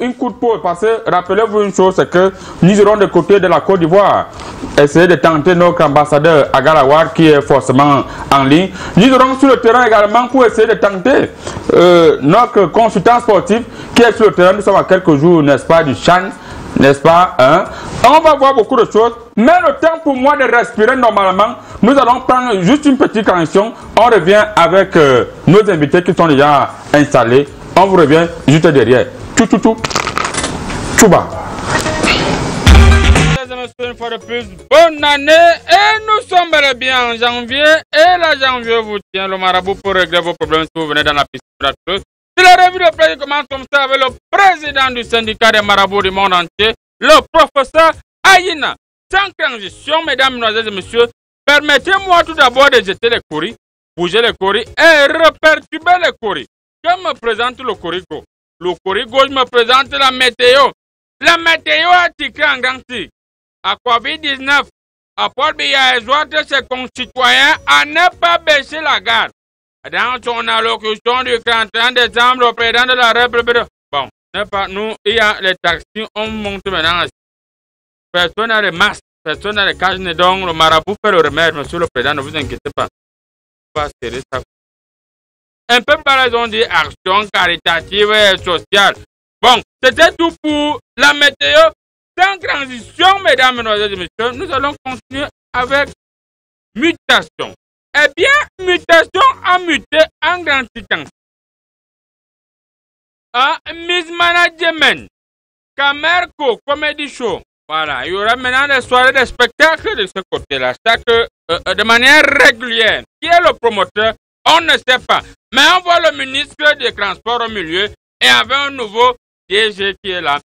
une coup de peau, parce que rappelez-vous une chose, c'est que nous irons de côté de la Côte d'Ivoire, essayer de tenter notre ambassadeur à Galawad qui est forcément en ligne. Nous irons sur le terrain également pour essayer de tenter notre consultant sportif qui est sur le terrain. Nous sommes à quelques jours, n'est-ce pas, du Chan, n'est-ce pas, hein? On va voir beaucoup de choses, mais le temps pour moi de respirer normalement, nous allons prendre juste une petite transition. On revient avec nos invités qui sont déjà installés. On vous revient juste derrière. Tchouba. Une fois de plus, bonne année et nous sommes bel et bien en janvier et la janvier vous tient le marabout pour régler vos problèmes si vous venez dans la piscine. C'est la revue de presse qui commence comme ça avec le président du syndicat des marabouts du monde entier, le professeur Aïna. Sans transition, mesdames, mesdemoiselles et messieurs, permettez-moi tout d'abord de jeter les courriers, bouger les courriers et reperturber les courriers. Je me présente le Corigo. Le Corigo, je me présente la météo. La météo a tiqué en grand tic. À COVID-19, à Paul Biya exhorte ses concitoyens à ne pas baisser la garde. Dans son allocution du 31 décembre, le président de la République. Bon, nous, il y a les taxis, on monte maintenant. Personne n'a les masques, personne n'a les cages, donc le marabout fait le remède, monsieur le président, ne vous inquiétez pas. Pas serrer ça. Un peu par raison dit action caritative et sociale. Bon, c'était tout pour la météo. Sans transition, mesdames, mesdemoiselles et messieurs, nous allons continuer avec mutation. Eh bien, mutation a muté en grand séquence. Mismanagement, Camerco, Comedy Show. Voilà, il y aura maintenant des soirées de spectacle de ce côté-là. De manière régulière. Qui est le promoteur? On ne sait pas. Mais on voit le ministre des Transports au milieu et avec un nouveau DG qui est là.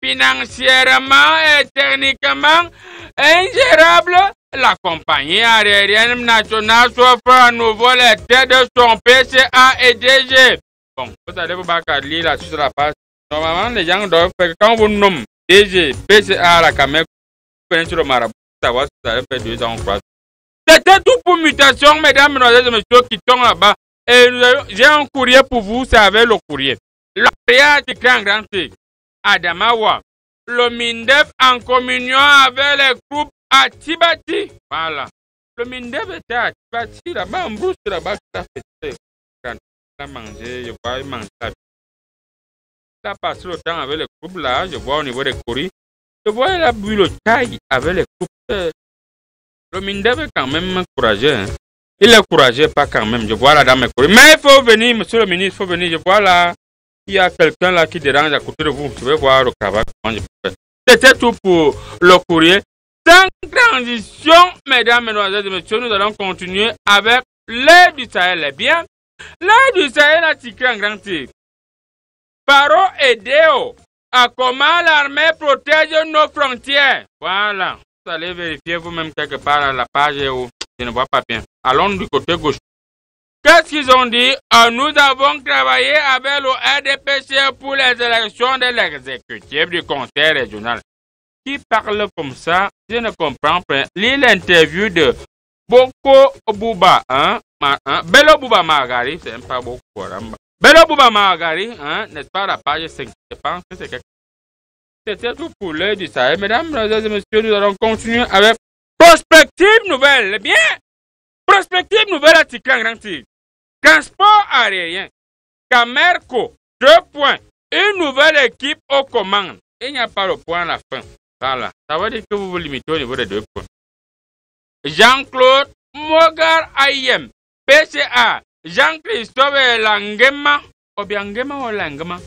Financièrement et techniquement ingérable, la compagnie aérienne nationale s'offre à nouveau les têtes de son PCA et DG. Bon, vous allez vous lire là sur la page. Normalement, les gens doivent faire, quand vous nommez DG, PCA, la caméra, vous connaissez le marabout, savoir si vous allez faire 2 ans ou 3 ans. C'était tout pour mutation, mesdames, mesdemoiselles et messieurs qui sont là-bas. Et j'ai un courrier pour vous, c'est avec le courrier. Le courrier a été en grand T. Adamawa. Le MINDEF en communion avec les groupes à Tibati. Voilà. Le MINDEF était à Tibati, là-bas, en brousse, là-bas, ça fait quand il a mangé, je vois, il mange ça. Il a passé le temps avec les groupes là, je vois au niveau des courriers. Je vois, il a bu le chai avec les groupes. Le MINDEF est quand même courageux. Hein. Il est courageux, pas quand même. Je vois là dans mes courriers. Mais il faut venir, monsieur le ministre, il faut venir. Je vois là, il y a quelqu'un là qui dérange à côté de vous. Je vais voir le travail. C'était tout pour le courrier. Sans transition, mesdames, mesdemoiselles et messieurs, nous allons continuer avec l'aide du Sahel. Eh bien, l'aide du Sahel a tiré un grand tir. Paro et Deo, à comment l'armée protège nos frontières. Voilà. Vous allez vérifier vous-même quelque part à la page où je ne vois pas bien. Allons du côté gauche. Qu'est-ce qu'ils ont dit? Nous avons travaillé avec le RDPC pour les élections de l'exécutif du conseil régional. Qui parle comme ça? Je ne comprends pas. Lis l'interview de Boko Bouba, Bello Bouba Margari, c'est pas beaucoup. Bello Bouba Margari, n'est-ce pas la page 5? Je pense que c'est quelque chose. C'était tout pour l'heure du Sahel. Mesdames, mesdemoiselles et messieurs, nous allons continuer avec Prospective Nouvelle. Eh bien, Prospective Nouvelle à Ticran Grand Tic. Transport aérien. Camerco, 2 points. Une nouvelle équipe aux commandes. Il n'y a pas le point à la fin. Voilà. Ça veut dire que vous vous limitez au niveau des 2 points. Jean-Claude Mogar Ayem. PCA. Jean-Christophe Langema. Obiangema ou Langema?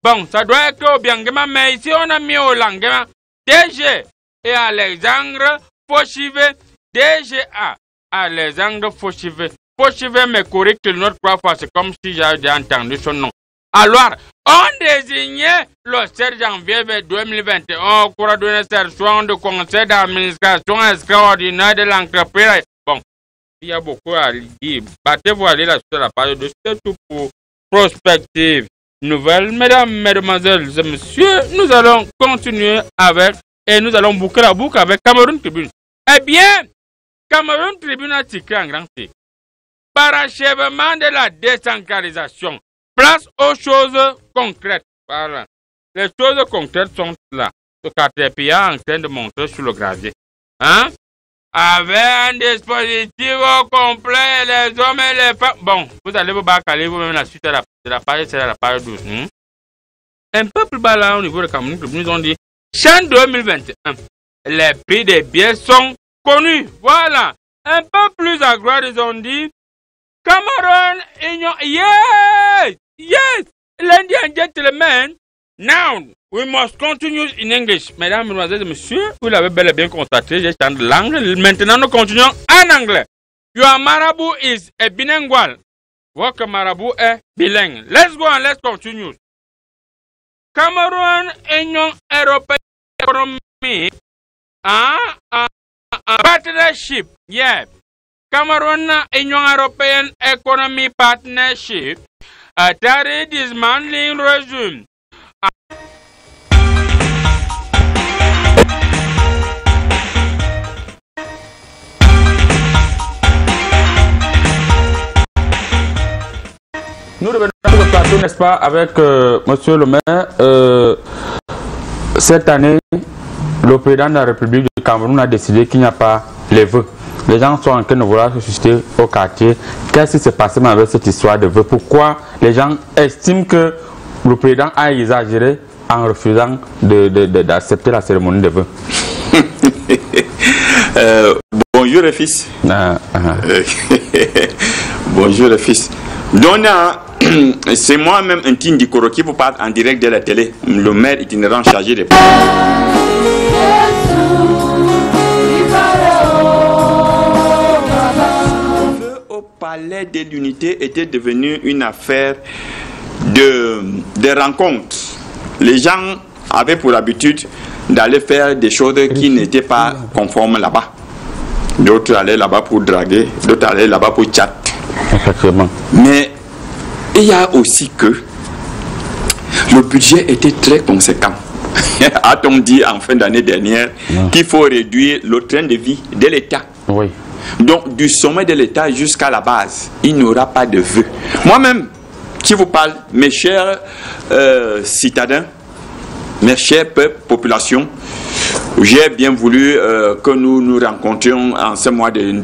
Bon, ça doit être Obiangema, mais ici on a mis au Langema. DG et Alexandre Fauchive. DGA. Alexandre Fauchive. Fauchive me corrige une autre 3 fois, c'est comme si j'avais entendu son nom. Alors, on désignait le 7 janvier 2021 au cours d'une session de conseil d'administration extraordinaire de l'entreprise. Bon, il y a beaucoup à dire. Battez-vous aller là sur la page de c'est tout pour Prospective Nouvelle. Mesdames, mesdemoiselles et messieurs, nous allons continuer avec et nous allons boucler la boucle avec Cameroun Tribune. Eh bien, Cameroun Tribune a tiré en grand T. Parachèvement de la décentralisation. Place aux choses concrètes. Voilà. les choses concrètes sont là. Le Caterpillar en train de monter sur le gravier. Hein? Avec un dispositif au complet, les hommes et les femmes. Bon, vous allez vous bacaler vous-même la suite de la page 7 à la page 12. Un peu plus bas là, au niveau de Cameroun, nous ont dit, Chan 2021, les prix des billets sont connus. Voilà. Un peu plus à droite, ils ont dit, Cameroun, yes, yes, ladies and gentlemen, now we must continue in English. Mesdames, mesdemoiselles et messieurs, vous l'avez bel et bien constaté, j'ai changé de langue. Maintenant, nous continuons en anglais. Your marabout is a bilingual. Votre marabout est bilingue. Let's go and let's continue. Cameroun, Union Européenne Economy, partnership, yeah. Cameroun, Union Européenne Economy Partnership, Tari dismantling resume. Nous revenons sur le plateau, n'est-ce pas, avec Monsieur le maire. Cette année, le président de la République du Cameroun a décidé qu'il n'y a pas les vœux. Les gens sont en train de vouloir se susciter au quartier. Qu'est-ce qui s'est passé avec cette histoire de vœux? Pourquoi les gens estiment que le président a exagéré en refusant d'accepter la cérémonie de vœux? Bonjour les fils. Bonjour les fils. Donc, c'est moi-même un team du Koro qui vous parle en direct de la télé. Le maire itinérant chargé des... Au palais de l'unité était devenu une affaire de rencontres. Les gens avaient pour habitude d'aller faire des choses qui n'étaient pas conformes là-bas. D'autres allaient là-bas pour draguer, d'autres allaient là-bas pour chat. Effectivement. Mais il y a aussi que le budget était très conséquent. A-t-on dit en fin d'année dernière qu'il faut réduire le train de vie de l'État? Oui. Donc du sommet de l'État jusqu'à la base, il n'y aura pas de vœux. Moi-même, qui vous parle, mes chers citadins, mes chers peuples, populations, j'ai bien voulu que nous nous rencontrions en ce mois de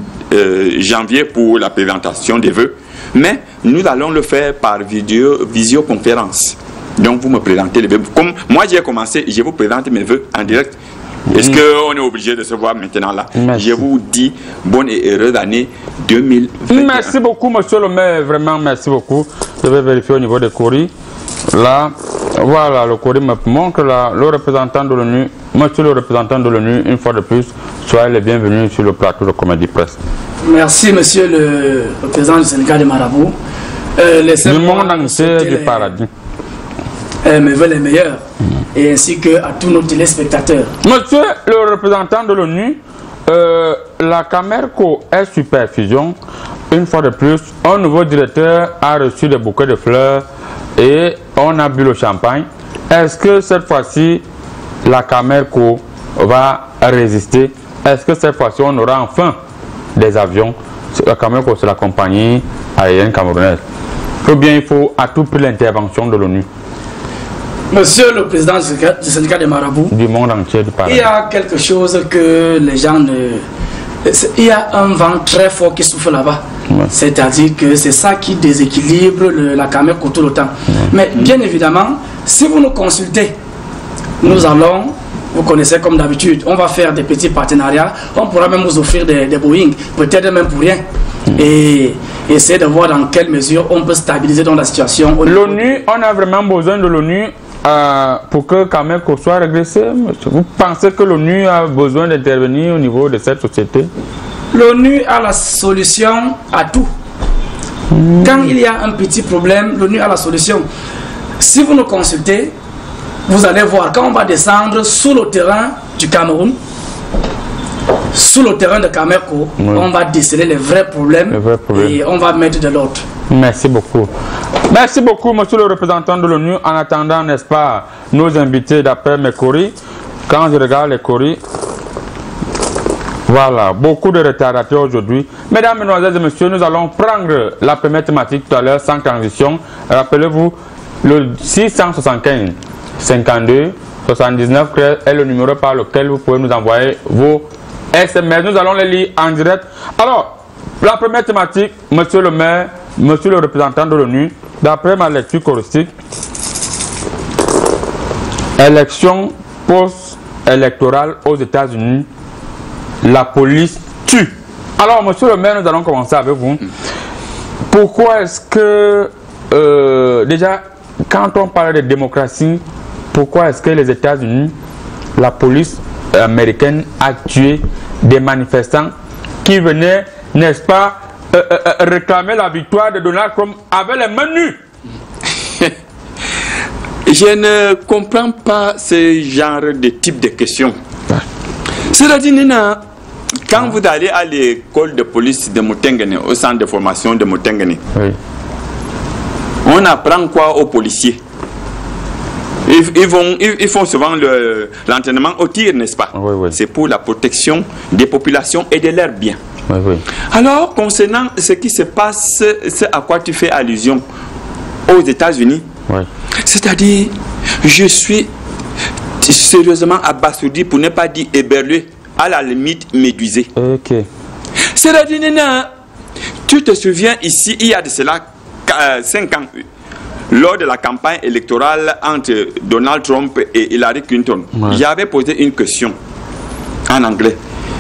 janvier pour la présentation des vœux. Mais nous allons le faire par visioconférence. Donc vous me présentez les vœux. Comme moi j'ai commencé, je vous présente mes vœux en direct. Est-ce qu'on est obligé de se voir maintenant là? Merci. Je vous dis bonne et heureuse année 2021. Merci beaucoup, monsieur le maire. Vraiment, merci beaucoup. Je vais vérifier au niveau des courriers. Là, voilà, le courrier me montre là, le représentant de l'ONU. Monsieur le représentant de l'ONU, une fois de plus, soyez les bienvenus sur le plateau de Comédie Presse. Merci, monsieur le président du syndicat des marabouts. Du monde entier du paradis. Mes vœux les meilleurs, et ainsi que à tous nos téléspectateurs. Monsieur le représentant de l'ONU, la Camerco est Superfusion. Une fois de plus, un nouveau directeur a reçu des bouquets de fleurs et on a bu le champagne. Est-ce que cette fois-ci, la Camerco va résister? Est-ce que cette fois-ci, on aura enfin des avions? La Camerco, c'est la compagnie aérienne camerounaise. Ou bien il faut à tout prix l'intervention de l'ONU? Monsieur le président du syndicat des marabouts, du monde entier du paradis. Il y a quelque chose que les gens ne... Il y a un vent très fort qui souffle là-bas. Ouais. C'est-à-dire que c'est ça qui déséquilibre la Camerco tout le temps. Ouais. Mais bien évidemment, si vous nous consultez, nous allons, vous connaissez comme d'habitude, on va faire des petits partenariats, on pourra même vous offrir des Boeing, peut-être même pour rien. Et essayer de voir dans quelle mesure on peut stabiliser dans la situation. L'ONU, on a vraiment besoin de l'ONU pour que Camerco soit régressé. Vous pensez que l'ONU a besoin d'intervenir au niveau de cette société? L'ONU a la solution à tout. Quand il y a un petit problème, l'ONU a la solution. Si vous nous consultez, vous allez voir, quand on va descendre sous le terrain du Cameroun, sous le terrain de Camerco, on va déceler les vrais problèmes, et on va mettre de l'ordre. Merci beaucoup. Merci beaucoup, monsieur le représentant de l'ONU. En attendant, n'est-ce pas, nos invités d'après mes courriers, quand je regarde les courriers, voilà, beaucoup de retardataires aujourd'hui. Mesdames, mesdemoiselles et messieurs, nous allons prendre la première thématique tout à l'heure sans transition. Rappelez-vous, le 675. 52 79 est le numéro par lequel vous pouvez nous envoyer vos SMS. Nous allons les lire en direct. Alors, la première thématique, monsieur le maire, monsieur le représentant de l'ONU, d'après ma lecture choristique, élection post-électorale aux États-Unis, la police tue. Alors, monsieur le maire, nous allons commencer avec vous. Pourquoi est-ce que, déjà, quand on parle de démocratie, pourquoi est-ce que les États-Unis, la police américaine a tué des manifestants qui venaient, n'est-ce pas, réclamer la victoire de Donald Trump avec les mains nues? Je ne comprends pas ce genre de type de questions. C'est-à-dire, Nina, quand vous allez à l'école de police de Motengene, au centre de formation de Motengene, oui, on apprend quoi aux policiers? Ils font souvent l'entraînement au tir, n'est-ce pas? Oui, oui. C'est pour la protection des populations et de leurs biens. Oui, oui. Alors, concernant ce qui se passe, ce à quoi tu fais allusion aux États-Unis, oui, c'est-à-dire, je suis sérieusement abasourdi, pour ne pas dire éberlué, à la limite médusé. Ok. C'est-à-dire, tu te souviens ici, il y a de cela 5 ans, lors de la campagne électorale entre Donald Trump et Hillary Clinton, ouais, j'avais posé une question en anglais.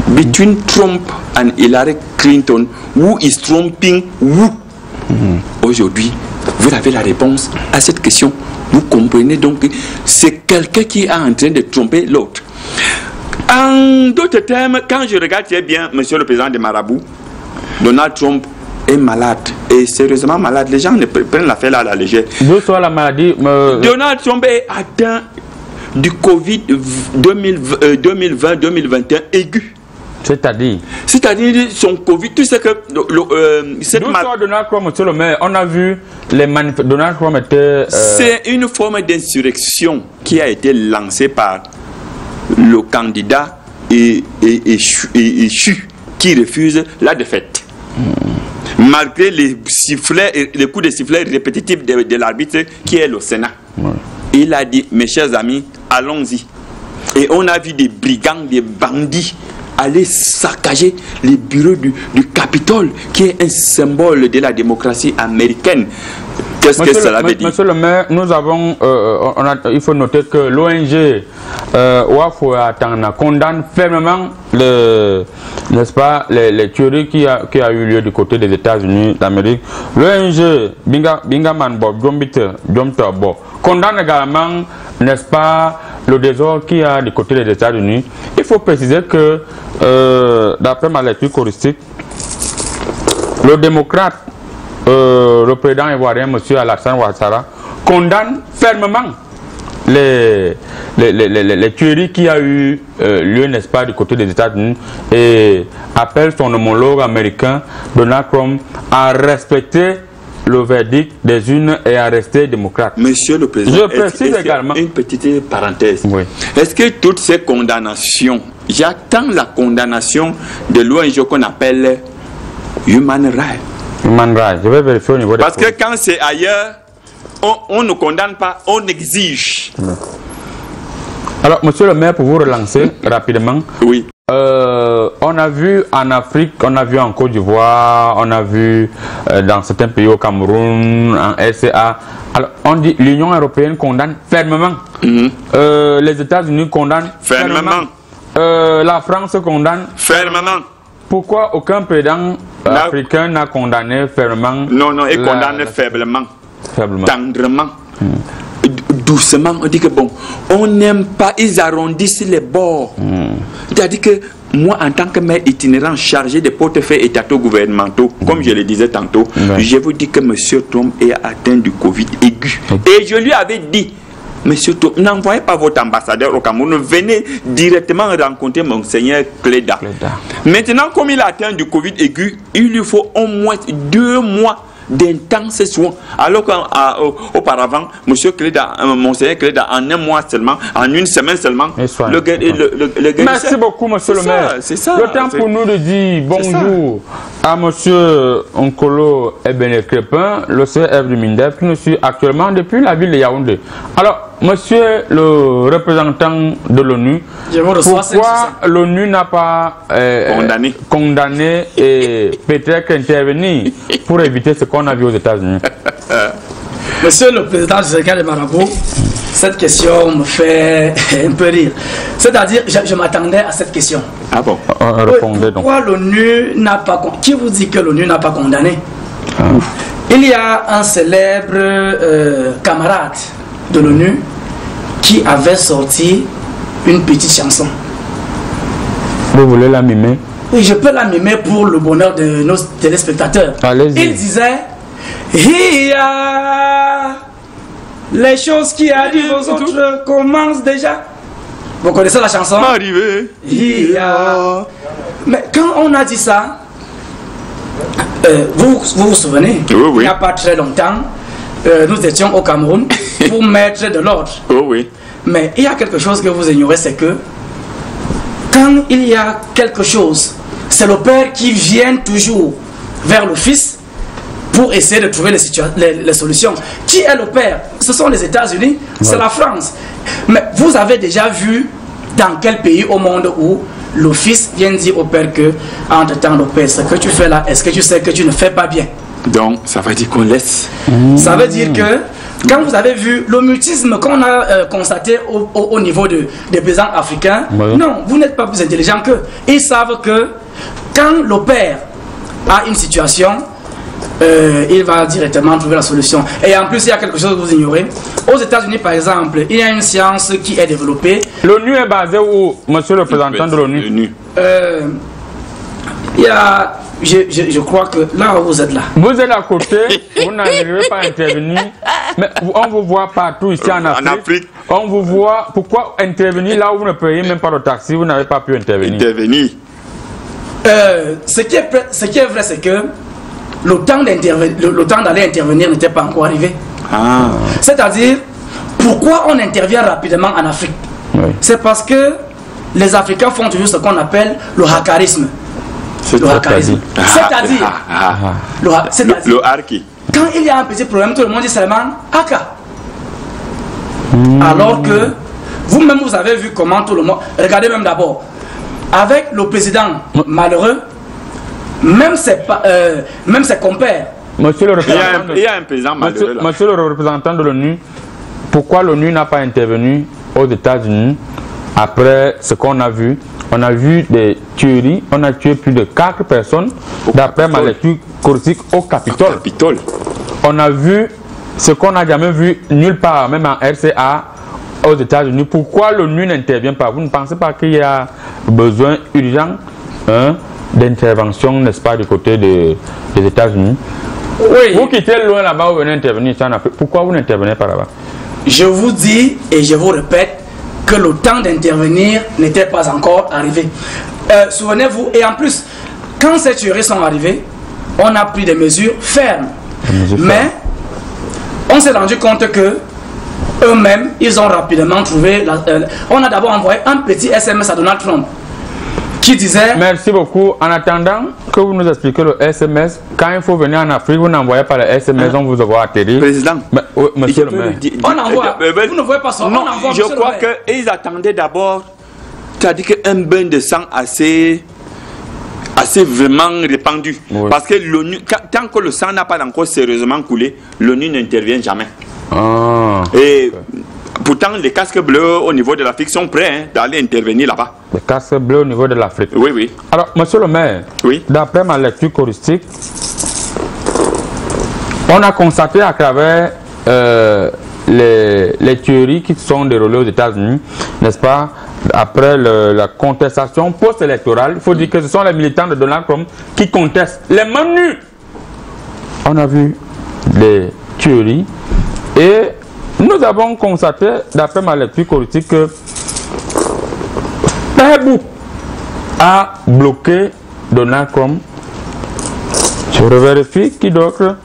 Between Trump and Hillary Clinton, who is trumping who? Aujourd'hui, vous avez la réponse à cette question. Vous comprenez donc que c'est quelqu'un qui est en train de tromper l'autre. En d'autres termes, quand je regarde très bien, monsieur le président de Marabout, Donald Trump est malade, et sérieusement malade. Les gens ne prennent l'affaire là à la légère. D'où soit la maladie Donald Trump est atteint du Covid 2020-2021 aigu. C'est-à-dire son Covid, tu sais que cette maladie. Donald Trump, monsieur le maire, on a vu les manifestations. Donald Trump était. C'est une forme d'insurrection qui a été lancée par le candidat échu qui refuse la défaite. Malgré les sifflets, les coups de sifflet répétitifs de l'arbitre qui est le Sénat. Ouais. Il a dit, mes chers amis, allons-y. Et on a vu des brigands, des bandits aller saccager les bureaux du Capitole, qui est un symbole de la démocratie américaine. Qu'est-ce que cela veut dire? Monsieur le maire, nous avons, il faut noter que l'ONG Wafoatana condamne fermement n'est-ce pas, les tueries qui a eu lieu du côté des États-Unis d'Amérique. L'ONG Bingaman Bob Jomtobo condamne également, n'est-ce pas, le désordre qu'il y a du côté des États-Unis. Il faut préciser que, d'après ma lecture choristique, le démocrate, le président ivoirien, M. Alassane Ouattara, condamne fermement les tueries qui a eu lieu, n'est-ce pas, du côté des États-Unis, et appelle son homologue américain, Donald Trump, à respecter le verdict des urnes et à rester démocrate. Monsieur le Président, je précise également une petite parenthèse. Oui. Est-ce que toutes ces condamnations, j'attends la condamnation de l'ONG qu'on appelle Human Rights. Human Rights, je vais vérifier au niveau des. Parce que quand c'est ailleurs, on ne condamne pas, on exige. Alors, monsieur le maire, pour vous relancer rapidement. Oui. On a vu en Afrique, on a vu en Côte d'Ivoire, on a vu dans certains pays au Cameroun, en SCA. Alors, on dit l'Union européenne condamne fermement. Les États-Unis condamnent fermement. La France condamne fermement. Pourquoi aucun président africain n'a condamné fermement? Non, il condamne faiblement. Tendrement. Doucement, on dit que bon, on n'aime pas, ils arrondissent les bords. C'est-à-dire que moi, en tant que maire itinérant chargé des portefeuilles étataux gouvernementaux, comme je le disais tantôt, je vous dis que M. Trump est atteint du Covid aigu. Et je lui avais dit, M. Trump, n'envoyez pas votre ambassadeur au Cameroun, venez directement rencontrer Monseigneur Cléda. Maintenant, comme il a atteint du Covid aigu, il lui faut au moins 2 mois d'intenses soins. Alors qu'auparavant, Monseigneur Cléda, en 1 mois seulement, en 1 semaine seulement, le gars. Merci beaucoup, monsieur le maire. C'est ça. Le temps pour nous de dire bonjour à monsieur Onkolo Ebene Crépin, le CF du MINDEF, qui nous suit actuellement depuis la ville de Yaoundé. Alors, monsieur le représentant de l'ONU, pourquoi l'ONU n'a pas condamné et peut-être intervenu pour éviter ce qu'on a vu aux États-Unis? Monsieur le président du Sénégal de Marabout, cette question me fait un peu rire. C'est-à-dire, je m'attendais à cette question. Ah bon? Répondez donc. Pourquoi l'ONU n'a pas... Qui vous dit que l'ONU n'a pas condamné? Il y a un célèbre camarade de l'ONU qui avait sorti une petite chanson. Vous voulez la mimer? Oui, je peux la mimer pour le bonheur de nos téléspectateurs. Il disait... Il y a les choses qui arrivent aux autres commencent déjà. Vous connaissez la chanson? Il y a... Mais quand on a dit ça, vous vous souvenez? Oui, oui. Il n'y a pas très longtemps, nous étions au Cameroun pour mettre de l'ordre. Oui. Mais il y a quelque chose que vous ignorez, c'est que quand il y a quelque chose, c'est le père qui vient toujours vers le fils pour essayer de trouver les solutions. Qui est le père? Ce sont les États-Unis, c'est la France. Mais vous avez déjà vu dans quel pays au monde où le fils vient dire au père que, entre-temps, le père, ce que tu fais là, est-ce que tu sais que tu ne fais pas bien? Donc, ça veut dire qu'on laisse. Ça veut dire que, quand vous avez vu le mutisme qu'on a constaté au niveau des paysans africains, non, vous n'êtes pas plus intelligent qu'eux. Ils savent que, quand le père a une situation, il va directement trouver la solution. Et en plus, il y a quelque chose que vous ignorez. Aux États-Unis, par exemple, il y a une science qui est développée. L'ONU est basée où, monsieur le représentant de l'ONU? Il y a, je crois que là où vous êtes là. Vous êtes à côté, vous n'arrivez pas à intervenir. Mais on vous voit partout ici en Afrique. On vous voit. Pourquoi intervenir là où vous ne payez même pas le taxi? Vous n'avez pas pu intervenir. Ce qui est vrai, c'est que le temps d'aller intervenir n'était pas encore arrivé. C'est-à-dire, pourquoi on intervient rapidement en Afrique? C'est parce que les Africains font toujours ce qu'on appelle le hakarisme. Le hakarisme. C'est-à-dire, le harki. Quand il y a un petit problème, tout le monde dit seulement haka. Alors que vous-même, vous avez vu comment tout le monde... Regardez même d'abord, avec le président malheureux, même ses compères. Monsieur le représentant il y a un président malheureux là. Monsieur le représentant de l'ONU, pourquoi l'ONU n'a pas intervenu aux États-Unis après ce qu'on a vu? On a vu des tueries, on a tué plus de 4 personnes, d'après ma lecture choristique, au Capitole. On a vu ce qu'on n'a jamais vu nulle part, même en RCA, aux États-Unis. Pourquoi l'ONU n'intervient pas? Vous ne pensez pas qu'il y a besoin urgent d'intervention, n'est-ce pas, du côté des États-Unis? Oui. Vous quittez loin là-bas, vous venez intervenir ici en Afrique. Pourquoi vous n'intervenez pas là-bas? Je vous dis et je vous répète que le temps d'intervenir n'était pas encore arrivé. Souvenez-vous, et en plus, quand ces tueries sont arrivées, on a pris des mesures fermes. Mais on s'est rendu compte que eux-mêmes, ils ont rapidement trouvé... on a d'abord envoyé un petit SMS à Donald Trump qui disait... Merci beaucoup. En attendant que vous nous expliquez le SMS, quand il faut venir en Afrique, vous n'envoyez pas le SMS, on vous envoie atterrir. Président, monsieur le maire. On envoie. Vous ne voyez pas ça. Non, je crois qu'ils attendaient d'abord, c'est-à-dire qu'un bain de sang assez vraiment répandu. Oui. Parce que l'ONU, tant que le sang n'a pas encore sérieusement coulé, l'ONU n'intervient jamais. Et pourtant, les casques bleus au niveau de l'Afrique sont prêts d'aller intervenir là-bas. Les casques bleus au niveau de l'Afrique. Oui. Alors, monsieur le maire, d'après ma lecture choristique, on a constaté à travers les théories qui sont déroulées aux États-Unis, n'est-ce pas, après la contestation post-électorale, il faut dire que ce sont les militants de Donald Trump qui contestent les mains nues. On a vu les théories et nous avons constaté, d'après ma lecture politique, que Facebook a bloqué Donald Trump. Je revérifie qui d'autre.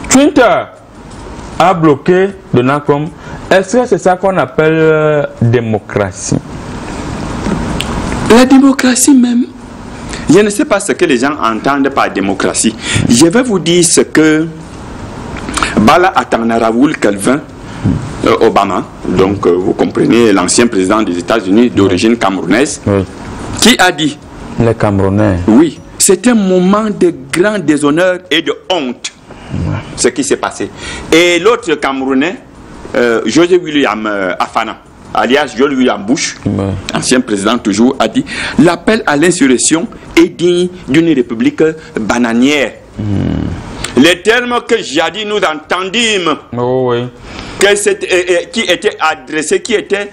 Twitter a bloqué Donald Trump. Est-ce que c'est ça qu'on appelle démocratie? La démocratie même. Je ne sais pas ce que les gens entendent par démocratie. Je vais vous dire ce que Bala Atanaraoul Calvin Obama, donc vous comprenez, l'ancien président des États-Unis d'origine camerounaise, qui a dit... Les Camerounais. Oui, c'est un moment de grand déshonneur et de honte, ce qui s'est passé. Et l'autre Camerounais, José William Afana, alias George William Bush, ancien président toujours, a dit « L'appel à l'insurrection est digne d'une république bananière. Les termes que jadis nous entendîmes, qui étaient adressés, qui étaient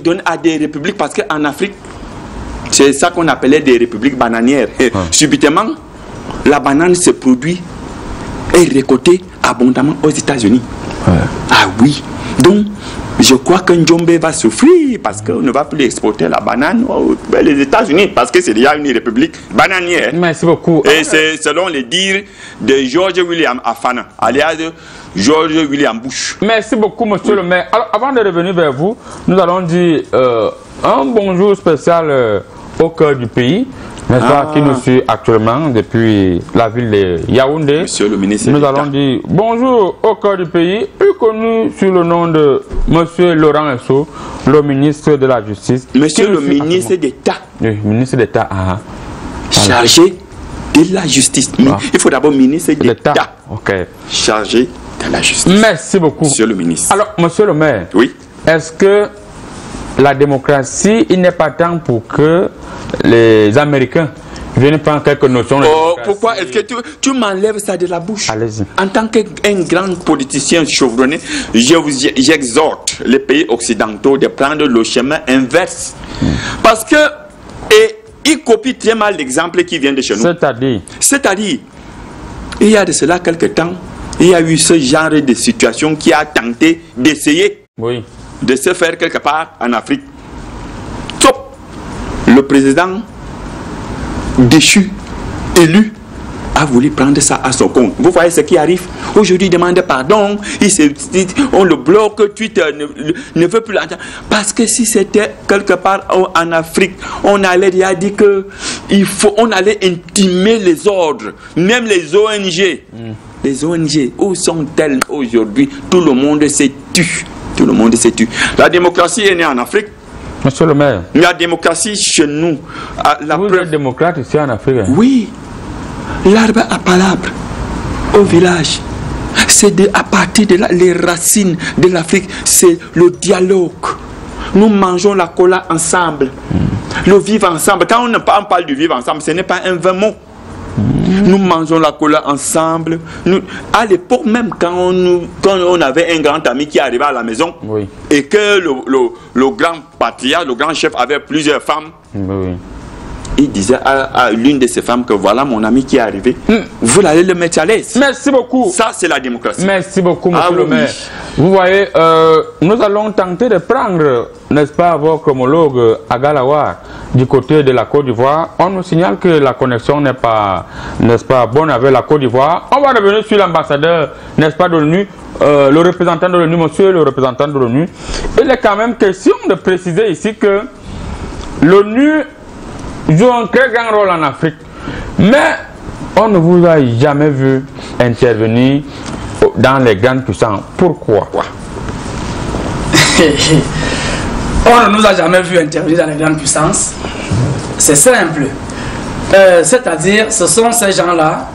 donnés à des républiques, parce qu'en Afrique, c'est ça qu'on appelait des républiques bananières. Subitement, la banane se produit et récoltée abondamment aux États-Unis. Ah oui. Donc, je crois que Njombe va souffrir parce qu'on ne va plus exporter la banane aux États-Unis parce que c'est déjà une république bananière. Merci beaucoup. Et c'est selon les dires de George William Afana, alias George William Bush. Merci beaucoup, monsieur le maire. Alors, avant de revenir vers vous, nous allons dire un bonjour spécial au cœur du pays, n'est-ce pas, qui nous suit actuellement depuis la ville de Yaoundé. Monsieur le ministre nous allons dire bonjour au cœur du pays, plus connu sous le nom de monsieur Laurent Esso, le ministre de la Justice. Monsieur le ministre d'État. Oui, ministre d'État. Chargé de la justice. Il faut d'abord ministre d'État. Chargé de la justice. Merci beaucoup. Monsieur le ministre. Alors, monsieur le maire, oui. Est-ce que la démocratie, il n'est pas temps pour que les Américains viennent prendre quelques notions de démocratie? Pourquoi est-ce que tu m'enlèves ça de la bouche? Allez-y. En tant qu'un grand politicien chevronné, j'exhorte les pays occidentaux de prendre le chemin inverse. Parce que, et ils copient très mal l'exemple qui vient de chez nous. C'est-à-dire, il y a de cela quelque temps, il y a eu ce genre de situation qui a tenté d'essayer de se faire quelque part en Afrique. Top. Le président déchu, élu, a voulu prendre ça à son compte. Vous voyez ce qui arrive. Aujourd'hui, il demande pardon. On le bloque. Twitter ne veut plus l'entendre. Parce que si c'était quelque part en Afrique, on allait dire que on allait intimer les ordres, même les ONG. Les ONG, où sont-elles aujourd'hui? Tout le monde s'est tu. Tout le monde s'est tu. La démocratie est née en Afrique. Monsieur le maire. La démocratie chez nous. Vous êtes démocrate ici en Afrique? Oui. L'arbre à palabre au village. C'est à partir de là, les racines de l'Afrique, c'est le dialogue. Nous mangeons la cola ensemble. Le vivre ensemble. Quand on parle du vivre ensemble, ce n'est pas un vain mot. Nous mangeons la cola ensemble. À l'époque même, quand on avait un grand ami qui arrivait à la maison et que le grand patriarche, le grand chef avait plusieurs femmes, il disait à l'une de ces femmes que voilà mon ami qui est arrivé, vous allez le mettre à l'aise. Merci beaucoup. Ça, c'est la démocratie. Merci beaucoup, monsieur le maire. Vous voyez, nous allons tenter de prendre, n'est-ce pas, votre homologue à Galawa, du côté de la Côte d'Ivoire. On nous signale que la connexion n'est pas, n'est-ce pas, bonne avec la Côte d'Ivoire. On va revenir sur l'ambassadeur, n'est-ce pas, de l'ONU, le représentant de l'ONU, monsieur le représentant de l'ONU. Il est quand même question de préciser ici que l'ONU joue un très grand rôle en Afrique. Mais on ne vous a jamais vu intervenir dans les grandes puissances. Pourquoi? On ne nous a jamais vu intervenir dans les grandes puissances. C'est simple. C'est-à-dire, ce sont ces gens-là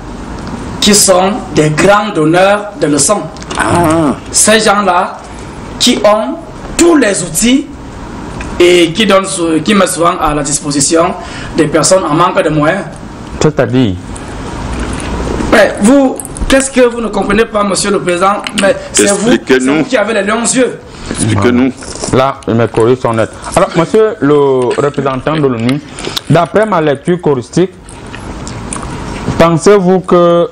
qui sont des grands donneurs de leçons. Ces gens-là qui ont tous les outils et qui mettent souvent à la disposition des personnes en manque de moyens. C'est-à-dire? Vous, qu'est-ce que vous ne comprenez pas, monsieur le président? C'est vous qui avez les longs yeux. Expliquez-nous. Là, mes choristes sont nets. Alors, monsieur le représentant de l'ONU, d'après ma lecture choristique, pensez-vous que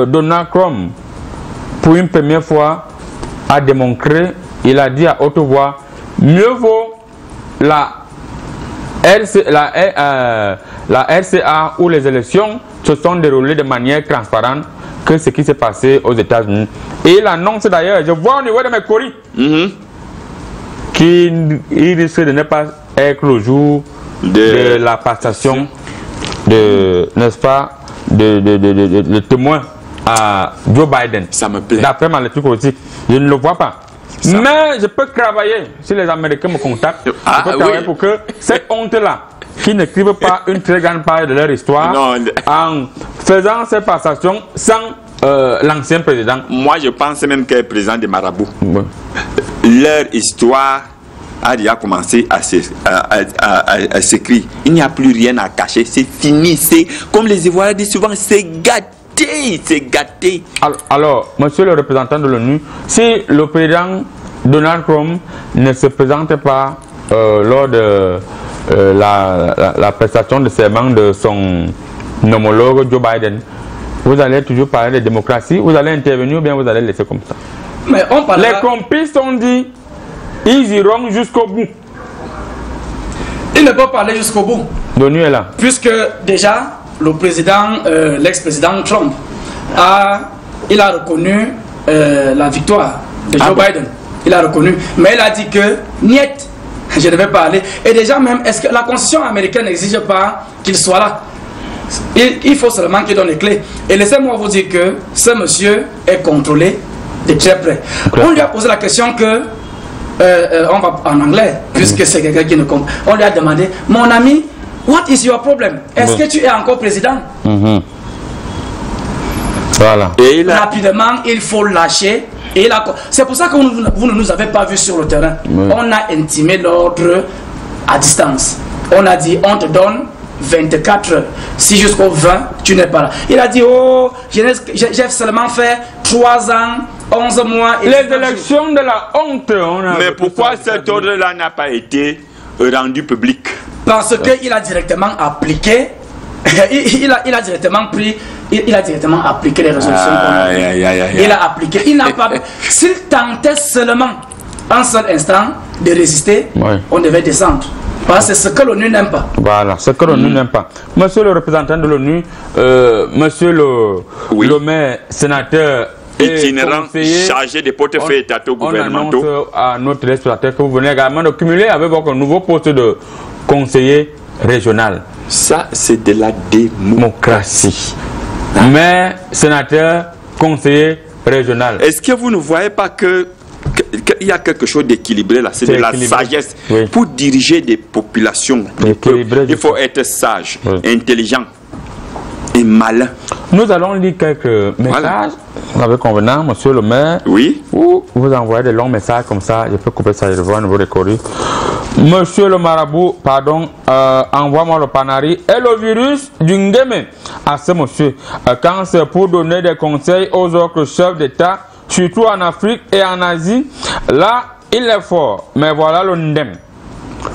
Donald Trump, pour une première fois, a démontré, il a dit à haute voix, mieux vaut la RCA où les élections se sont déroulées de manière transparente que ce qui s'est passé aux États-Unis. Et il annonce d'ailleurs, je vois au niveau de mes coris, qu'il risque de ne pas être le jour de la passation de, n'est-ce pas, de témoin à Joe Biden. Ça me plaît. D'après ma lecture politique, je ne le vois pas. Mais je peux travailler, si les Américains me contactent, je peux travailler pour que cette honte-là, qui n'écrivent pas une très grande part de leur histoire, en faisant cette passation sans l'ancien président. Moi, je pense même que le président des marabouts, leur histoire a déjà commencé à s'écrire. Il n'y a plus rien à cacher, c'est fini. C'est comme les Ivoiriens disent souvent, c'est gâté, c'est gâté. Alors, monsieur le représentant de l'ONU, si le président Donald Trump ne se présente pas lors de la prestation de serment de son homologue Joe Biden, vous allez toujours parler de démocratie, vous allez intervenir ou bien vous allez laisser comme ça? Mais on parlera... Les complices ont dit, ils iront jusqu'au bout. Ils ne peuvent pas aller jusqu'au bout. L'ONU est là. Puisque déjà, le président, l'ex-président Trump, il a reconnu la victoire de Joe Biden. Il a reconnu. Mais il a dit que, niet, je ne vais pas aller. Et déjà même, est-ce que la constitution américaine n'exige pas qu'il soit là? Il faut seulement qu'il donne les clés. Et laissez-moi vous dire que ce monsieur est contrôlé de très près. On lui a posé la question que, on va en anglais, puisque c'est quelqu'un qui ne comprend. On lui a demandé, mon ami, what is your problem? Est-ce que tu es encore président? Voilà. Et rapidement, il faut lâcher. C'est pour ça que vous ne nous avez pas vus sur le terrain. On a intimé l'ordre à distance. On a dit, on te donne 24 heures. Si jusqu'au 20, tu n'es pas là. Il a dit, oh, j'ai seulement fait 3 ans, 11 mois. Et les élections de la honte. Mais pourquoi cet ordre-là n'a pas été rendu public? Parce qu'il a directement appliqué. Il a directement pris. Il a directement appliqué les résolutions. Il a appliqué. Il n'a pas. S'il tentait seulement un seul instant de résister, on devait descendre. Parce que c'est ce que l'ONU n'aime pas. Voilà, ce que l'ONU n'aime pas. Monsieur le représentant de l'ONU, monsieur le maire, sénateur, itinérant, chargé des portefeuilles étataux gouvernementaux. On annonce à notre téléspectateur que vous venez également de cumuler avec votre nouveau poste de conseiller régional. Ça, c'est de la démocratie. Maire, sénateur, conseiller régional. Est-ce que vous ne voyez pas qu'il y a quelque chose d'équilibré là? C'est de la sagesse. Pour diriger des populations, il faut être sage, intelligent et malin. Nous allons lire quelques messages avec convenant, monsieur le maire. Oui. Ou vous envoyez des longs messages comme ça, je peux couper ça, je vois un nouveau décoré. Monsieur le marabout, pardon, envoie-moi le panari et le virus du Ngeme à ce monsieur. Quand c'est pour donner des conseils aux autres chefs d'État, surtout en Afrique et en Asie, là, il est fort. Mais voilà le Ndem.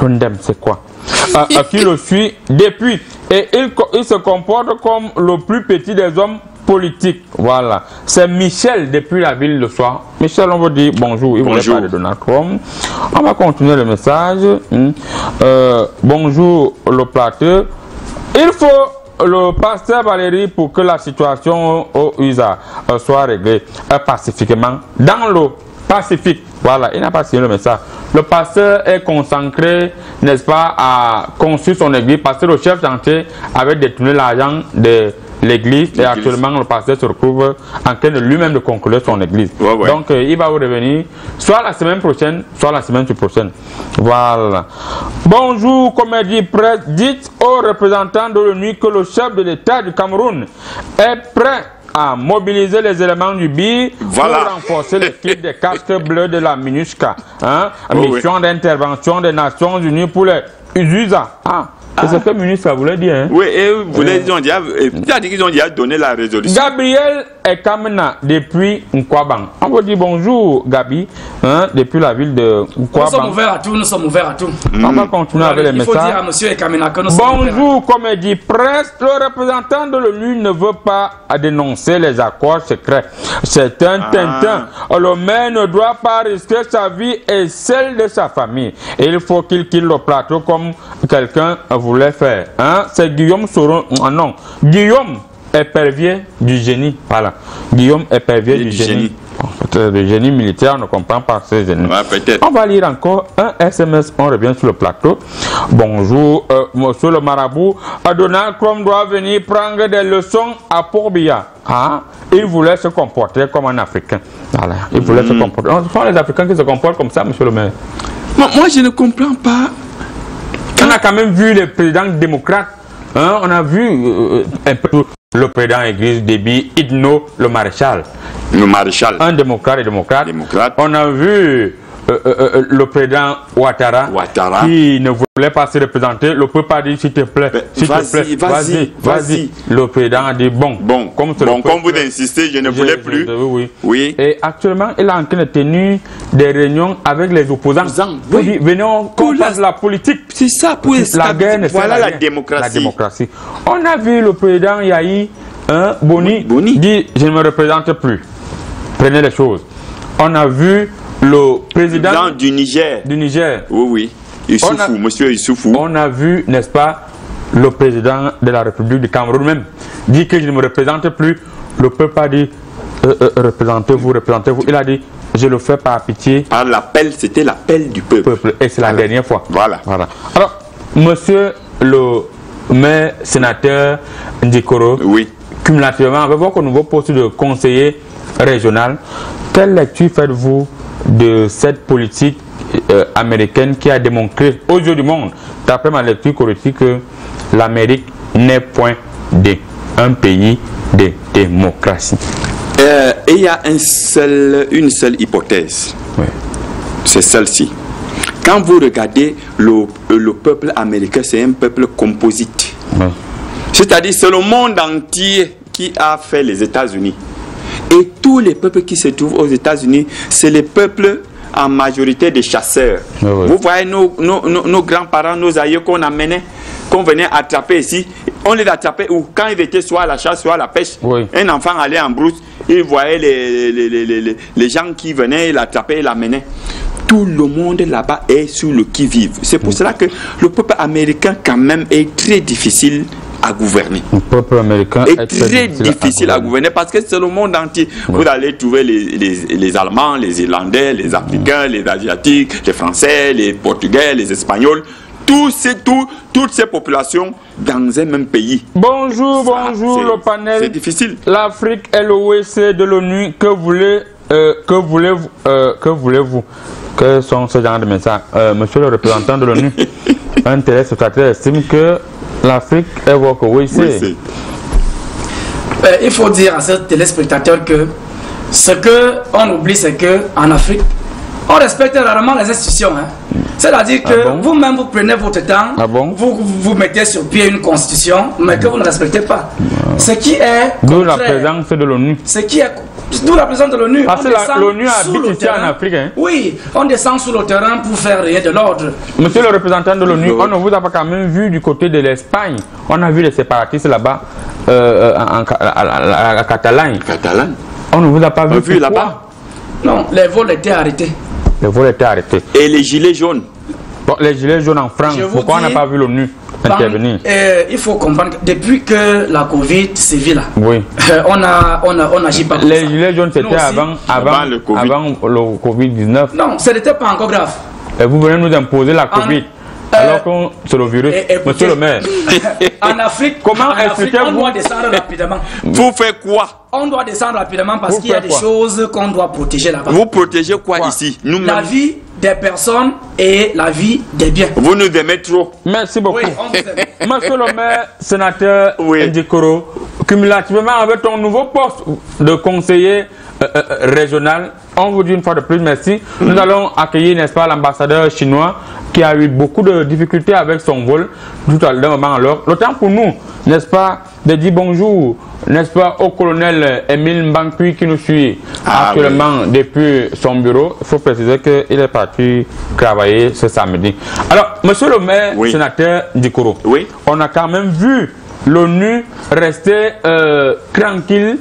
Le Ndem, c'est quoi? Qui le suit depuis. Et il se comporte comme le plus petit des hommes politiques. Voilà. C'est Michel depuis la ville de Soir. Michel, on va dire bonjour. Il voulait parler de Donald Trump. On va continuer le message. Bonjour le plateau. Il faut le pasteur Valérie pour que la situation au USA soit réglée pacifiquement dans le Pacifique. Voilà, il n'a pas signé le message. Le pasteur est concentré, n'est-ce pas, à construire son église parce que le chef chantier avait détourné l'argent de l'église et actuellement le pasteur se retrouve en train de lui-même de conclure son église. Donc il va revenir soit la semaine prochaine, soit la semaine prochaine. Voilà. Bonjour, comédie presse. Dites aux représentants de l'ONU que le chef de l'État du Cameroun est prêt à mobiliser les éléments du BIR pour renforcer l'équipe des casques bleus de la MINUSCA. Mission d'intervention des Nations Unies pour les USA. C'est ce que le ministre voulait dire. Hein? Oui, et ils ont déjà donné la résolution. Gabriel est Kamena depuis Nkwabang. On vous dit bonjour, Gabi, depuis la ville de Nkwabang. Nous sommes ouverts à tout, nous sommes ouverts à tout. On va continuer avec les messages. Il faut dire à monsieur Ekamena que nous sommes bonjour, comédie presse. Le représentant de l'ONU ne veut pas dénoncer les accords secrets. C'est un tintin. Le maire ne doit pas risquer sa vie et celle de sa famille. Et il faut qu'il quitte le plateau comme quelqu'un voulait faire. C'est Guillaume Soron. Non, Guillaume Épervier du génie. Voilà. Guillaume Épervier du génie. Le génie militaire, on ne comprend pas ce génie. Ouais, on va lire encore un SMS, on revient sur le plateau. Bonjour, monsieur le marabout. Donald Trump doit venir prendre des leçons à Port-Biya. Ah, il voulait se comporter comme un Africain. Voilà, il voulait se comporter. Ce sont les Africains qui se comportent comme ça, monsieur le maire. Moi, je ne comprends pas. On a quand même vu les présidents démocrates. Hein, on a vu un peu le président Idriss Déby, Idno, le maréchal. Le maréchal. Un démocrate et démocrate. On a vu le président Ouattara qui ne voulait pas se représenter. Le peuple a dit s'il te plaît, vas-y. Le président a dit bon, comme vous insistez, je ne voulais plus. Oui. Et actuellement, il est en train de tenir des réunions avec les opposants. Oui. Venez, on fasse la politique. C'est ça, pour la guerre. Voilà la démocratie. On a vu le président Yahi Boni dit je ne me représente plus. Prenez les choses. On a vu le président du Niger. Oui. Monsieur Issoufou. On a vu, n'est-ce pas, le président de la République du Cameroun même dit que je ne me représente plus. Le peuple a dit représentez-vous. Il a dit je le fais par pitié. C'était l'appel du peuple. Et c'est la dernière fois. Voilà. Alors, monsieur le maire sénateur Ndikoro, cumulativement avec votre nouveau poste de conseiller régional, quelle lecture faites-vous de cette politique américaine qui a démontré aux yeux du monde, d'après ma lecture politique, que l'Amérique n'est point un pays de démocratie? Il y a une seule hypothèse. C'est celle-ci. Quand vous regardez le peuple américain, c'est un peuple composite. C'est-à-dire c'est le monde entier qui a fait les États-Unis. Et tous les peuples qui se trouvent aux États-Unis, c'est les peuples en majorité des chasseurs. Vous voyez nos grands-parents, nos aïeux qu'on amenait, qu'on venait attraper ici, on les attrapait où? Quand ils étaient soit à la chasse, soit à la pêche. Un enfant allait en brousse, il voyait les gens qui venaient, il l'attrapait, il l'amenait. Tout le monde là-bas est sur le qui-vive. C'est pour cela que le peuple américain quand même est très difficile à gouverner. Le peuple américain est très difficile à gouverner parce que c'est le monde entier. Vous allez trouver les Allemands, les Irlandais, les Africains, les Asiatiques, les Français, les Portugais, les Espagnols. Toutes ces populations dans un même pays. Bonjour le panel. C'est difficile. L'Afrique est l'OEC de l'ONU. Que voulez-vous? Quels sont ce genre de messages? Monsieur le représentant de l'ONU, un téléspectateur estime que l'Afrique est votre OEC. Il faut dire à ce téléspectateur que ce qu'on oublie, c'est qu'en Afrique, on respecte rarement les institutions. C'est-à-dire que vous-même, vous prenez votre temps, vous mettez sur pied une constitution, mais que vous ne respectez pas. Ce qui est d'où la présence de l'ONU. D'où la présence de l'ONU. Parce que l'ONU habite ici en Afrique. Oui, on descend sur le terrain pour faire rien de l'ordre. Monsieur le représentant de l'ONU, on ne vous a pas quand même vu du côté de l'Espagne. On a vu les séparatistes là-bas, à Catalogne. On ne vous a pas vu là-bas? Non, les vols étaient arrêtés. Et les gilets jaunes? Les gilets jaunes en France, pourquoi on n'a pas vu l'ONU intervenir? Il faut comprendre que depuis que la Covid sévit là, on n'agit pas. Les gilets jaunes c'était avant le Covid-19. Non, ce n'était pas encore grave. Et vous venez nous imposer la Covid. Alors que c'est le virus. Monsieur le maire, en Afrique, comment expliquez-vous? On doit descendre rapidement. Vous faites quoi? On doit descendre rapidement parce qu'il y a des choses qu'on doit protéger là-bas. Vous protégez quoi ici? La vie des personnes et la vie des biens. Vous nous aimez trop. Merci beaucoup. Monsieur le maire, sénateur Ndikoro, cumulativement avec ton nouveau poste de conseiller régional, on vous dit une fois de plus merci. Nous allons accueillir, n'est-ce pas, l'ambassadeur chinois qui a eu beaucoup de difficultés avec son vol tout à l'heure. Le temps pour nous, n'est-ce pas, de dire bonjour, n'est-ce pas, au colonel Émile Mbankui qui nous suit actuellement depuis son bureau. Il faut préciser qu'il est parti travailler ce samedi. Alors, monsieur le maire, sénateur Ndikoro, on a quand même vu l'ONU rester tranquille.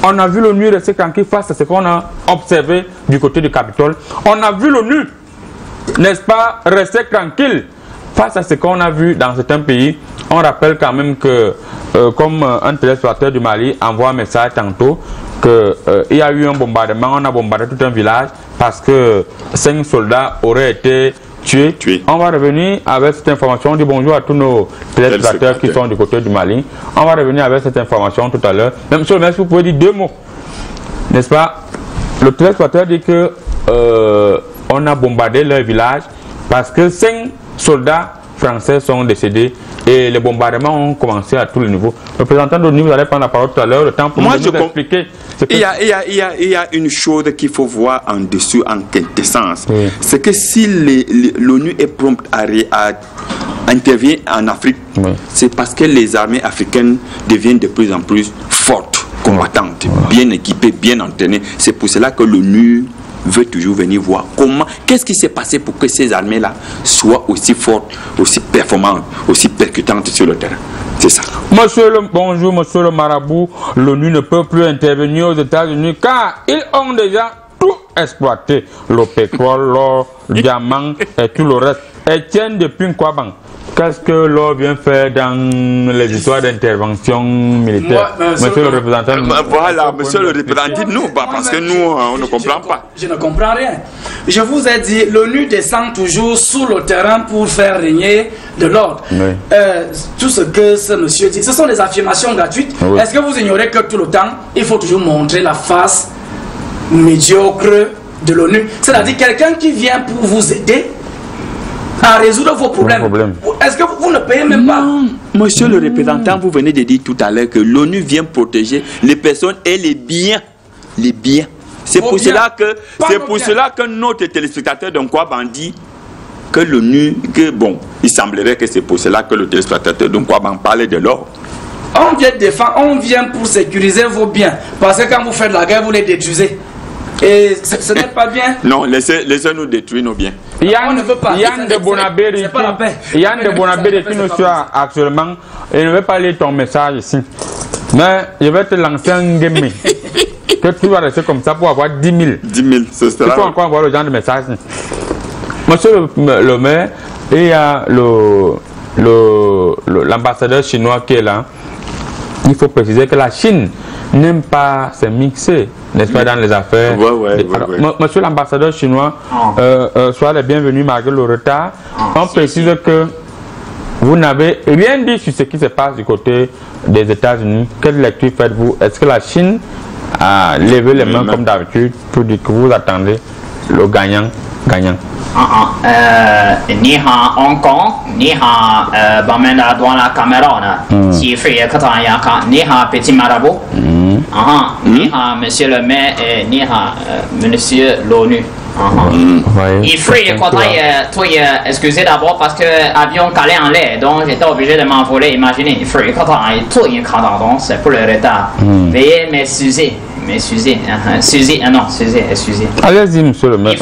On a vu l'ONU rester tranquille face à ce qu'on a observé du côté du Capitole. On a vu l'ONU, n'est-ce pas, rester tranquille face à ce qu'on a vu dans certains pays. On rappelle quand même que, comme un téléspectateur du Mali envoie un message tantôt, qu'il y a eu un bombardement, on a bombardé tout un village parce que 5 soldats auraient été tués. On va revenir avec cette information. On dit bonjour à tous nos téléspectateurs qui sont du côté du Mali. On va revenir avec cette information tout à l'heure. Mais monsieur le maire, vous pouvez dire 2 mots, n'est-ce pas? Le téléspectateur dit que on a bombardé leur village parce que 5 soldats français sont décédés et les bombardements ont commencé à tous les niveaux. Le représentant de l'ONU, vous allez prendre la parole tout à l'heure, le temps pour nous expliquer. Il y a une chose qu'il faut voir en dessous, en quintessence. Oui. C'est que si l'ONU est prompte à intervenir en Afrique, oui, c'est parce que les armées africaines deviennent de plus en plus fortes, combattantes, bien équipées, bien entraînées. C'est pour cela que l'ONU veut toujours venir voir qu'est-ce qui s'est passé pour que ces armées-là soient aussi fortes, aussi performantes, aussi percutantes sur le terrain. C'est ça. Bonjour, monsieur le marabout. L'ONU ne peut plus intervenir aux États-Unis car ils ont déjà tout exploité. Le pétrole, l'or, le diamant et tout le reste. Etienne depuis Nkwabang, qu'est-ce que l'or vient faire dans les histoires d'intervention militaire? Monsieur le représentant. Voilà, monsieur le représentant, nous, parce que nous, on ne comprend pas. Je ne comprends rien. Je vous ai dit, l'ONU descend toujours sous le terrain pour faire régner de l'ordre. Oui. Tout ce que ce monsieur dit, ce sont des affirmations gratuites. Oui. Est-ce que vous ignorez que tout le temps, il faut toujours montrer la face médiocre de l'ONU? C'est-à-dire quelqu'un qui vient pour vous aider à résoudre vos problèmes. Est-ce que vous ne payez même pas? Monsieur le représentant, vous venez de dire tout à l'heure que l'ONU vient protéger les personnes et les biens. Les biens. C'est pour cela que notre téléspectateur de Nkwabang dit que l'ONU, il semblerait que c'est pour cela que le téléspectateur de Nkwabang parlait de l'or. On vient défendre, on vient pour sécuriser vos biens. Parce que quand vous faites la guerre, vous les détruisez. Et ce n'est pas bien. Non, laissez-nous détruire nos biens. On ne veut pas. Yann de Bonabéry qui nous suit actuellement, il ne veut pas lire ton message ici. Mais je vais te lancer un game. Que tu vas rester comme ça pour avoir 10 000. 10 000, c'est ça. Il faut encore avoir le genre de message. Monsieur le maire, il y a l'ambassadeur chinois qui est là. Il faut préciser que la Chine n'aime pas se mixer, n'est-ce pas, dans les affaires. Monsieur l'ambassadeur chinois, soyez les bienvenus malgré le retard. On précise que vous n'avez rien dit sur ce qui se passe du côté des États-Unis. Quelle lecture faites-vous? Est-ce que la Chine a levé les mains comme d'habitude pour dire que vous attendez le gagnant? Ni ha Hong Kong, ni ha Bamenda Douala Cameroun, si fait ni ha Petit Marabout, ni ha Monsieur le maire et ni ha Monsieur l'ONU. Il fait excusez d'abord parce que avion calé en l'air, donc j'étais obligé de m'envoler. Imaginez, il fait donc c'est pour le retard. Veuillez m'excuser. Suzy, excusez. Allez-y, monsieur le maire.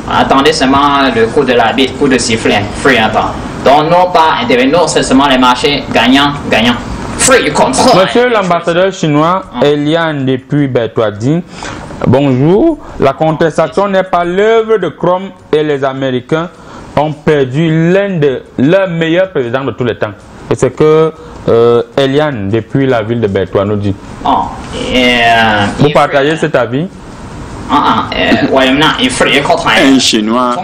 Attendez seulement le coup de la bite, coup de sifflet. Attends. Donc, non pas intervenir, c'est seulement les marchés gagnant. Monsieur l'ambassadeur chinois, Eliane depuis Bertoisine, bonjour. La contestation n'est pas l'œuvre de Chrome et les Américains ont perdu l'un de leurs meilleurs présidents de tous les temps. Et c'est que Eliane, depuis la ville de Bertois, nous dit. Vous partagez cet avis? Un chinois.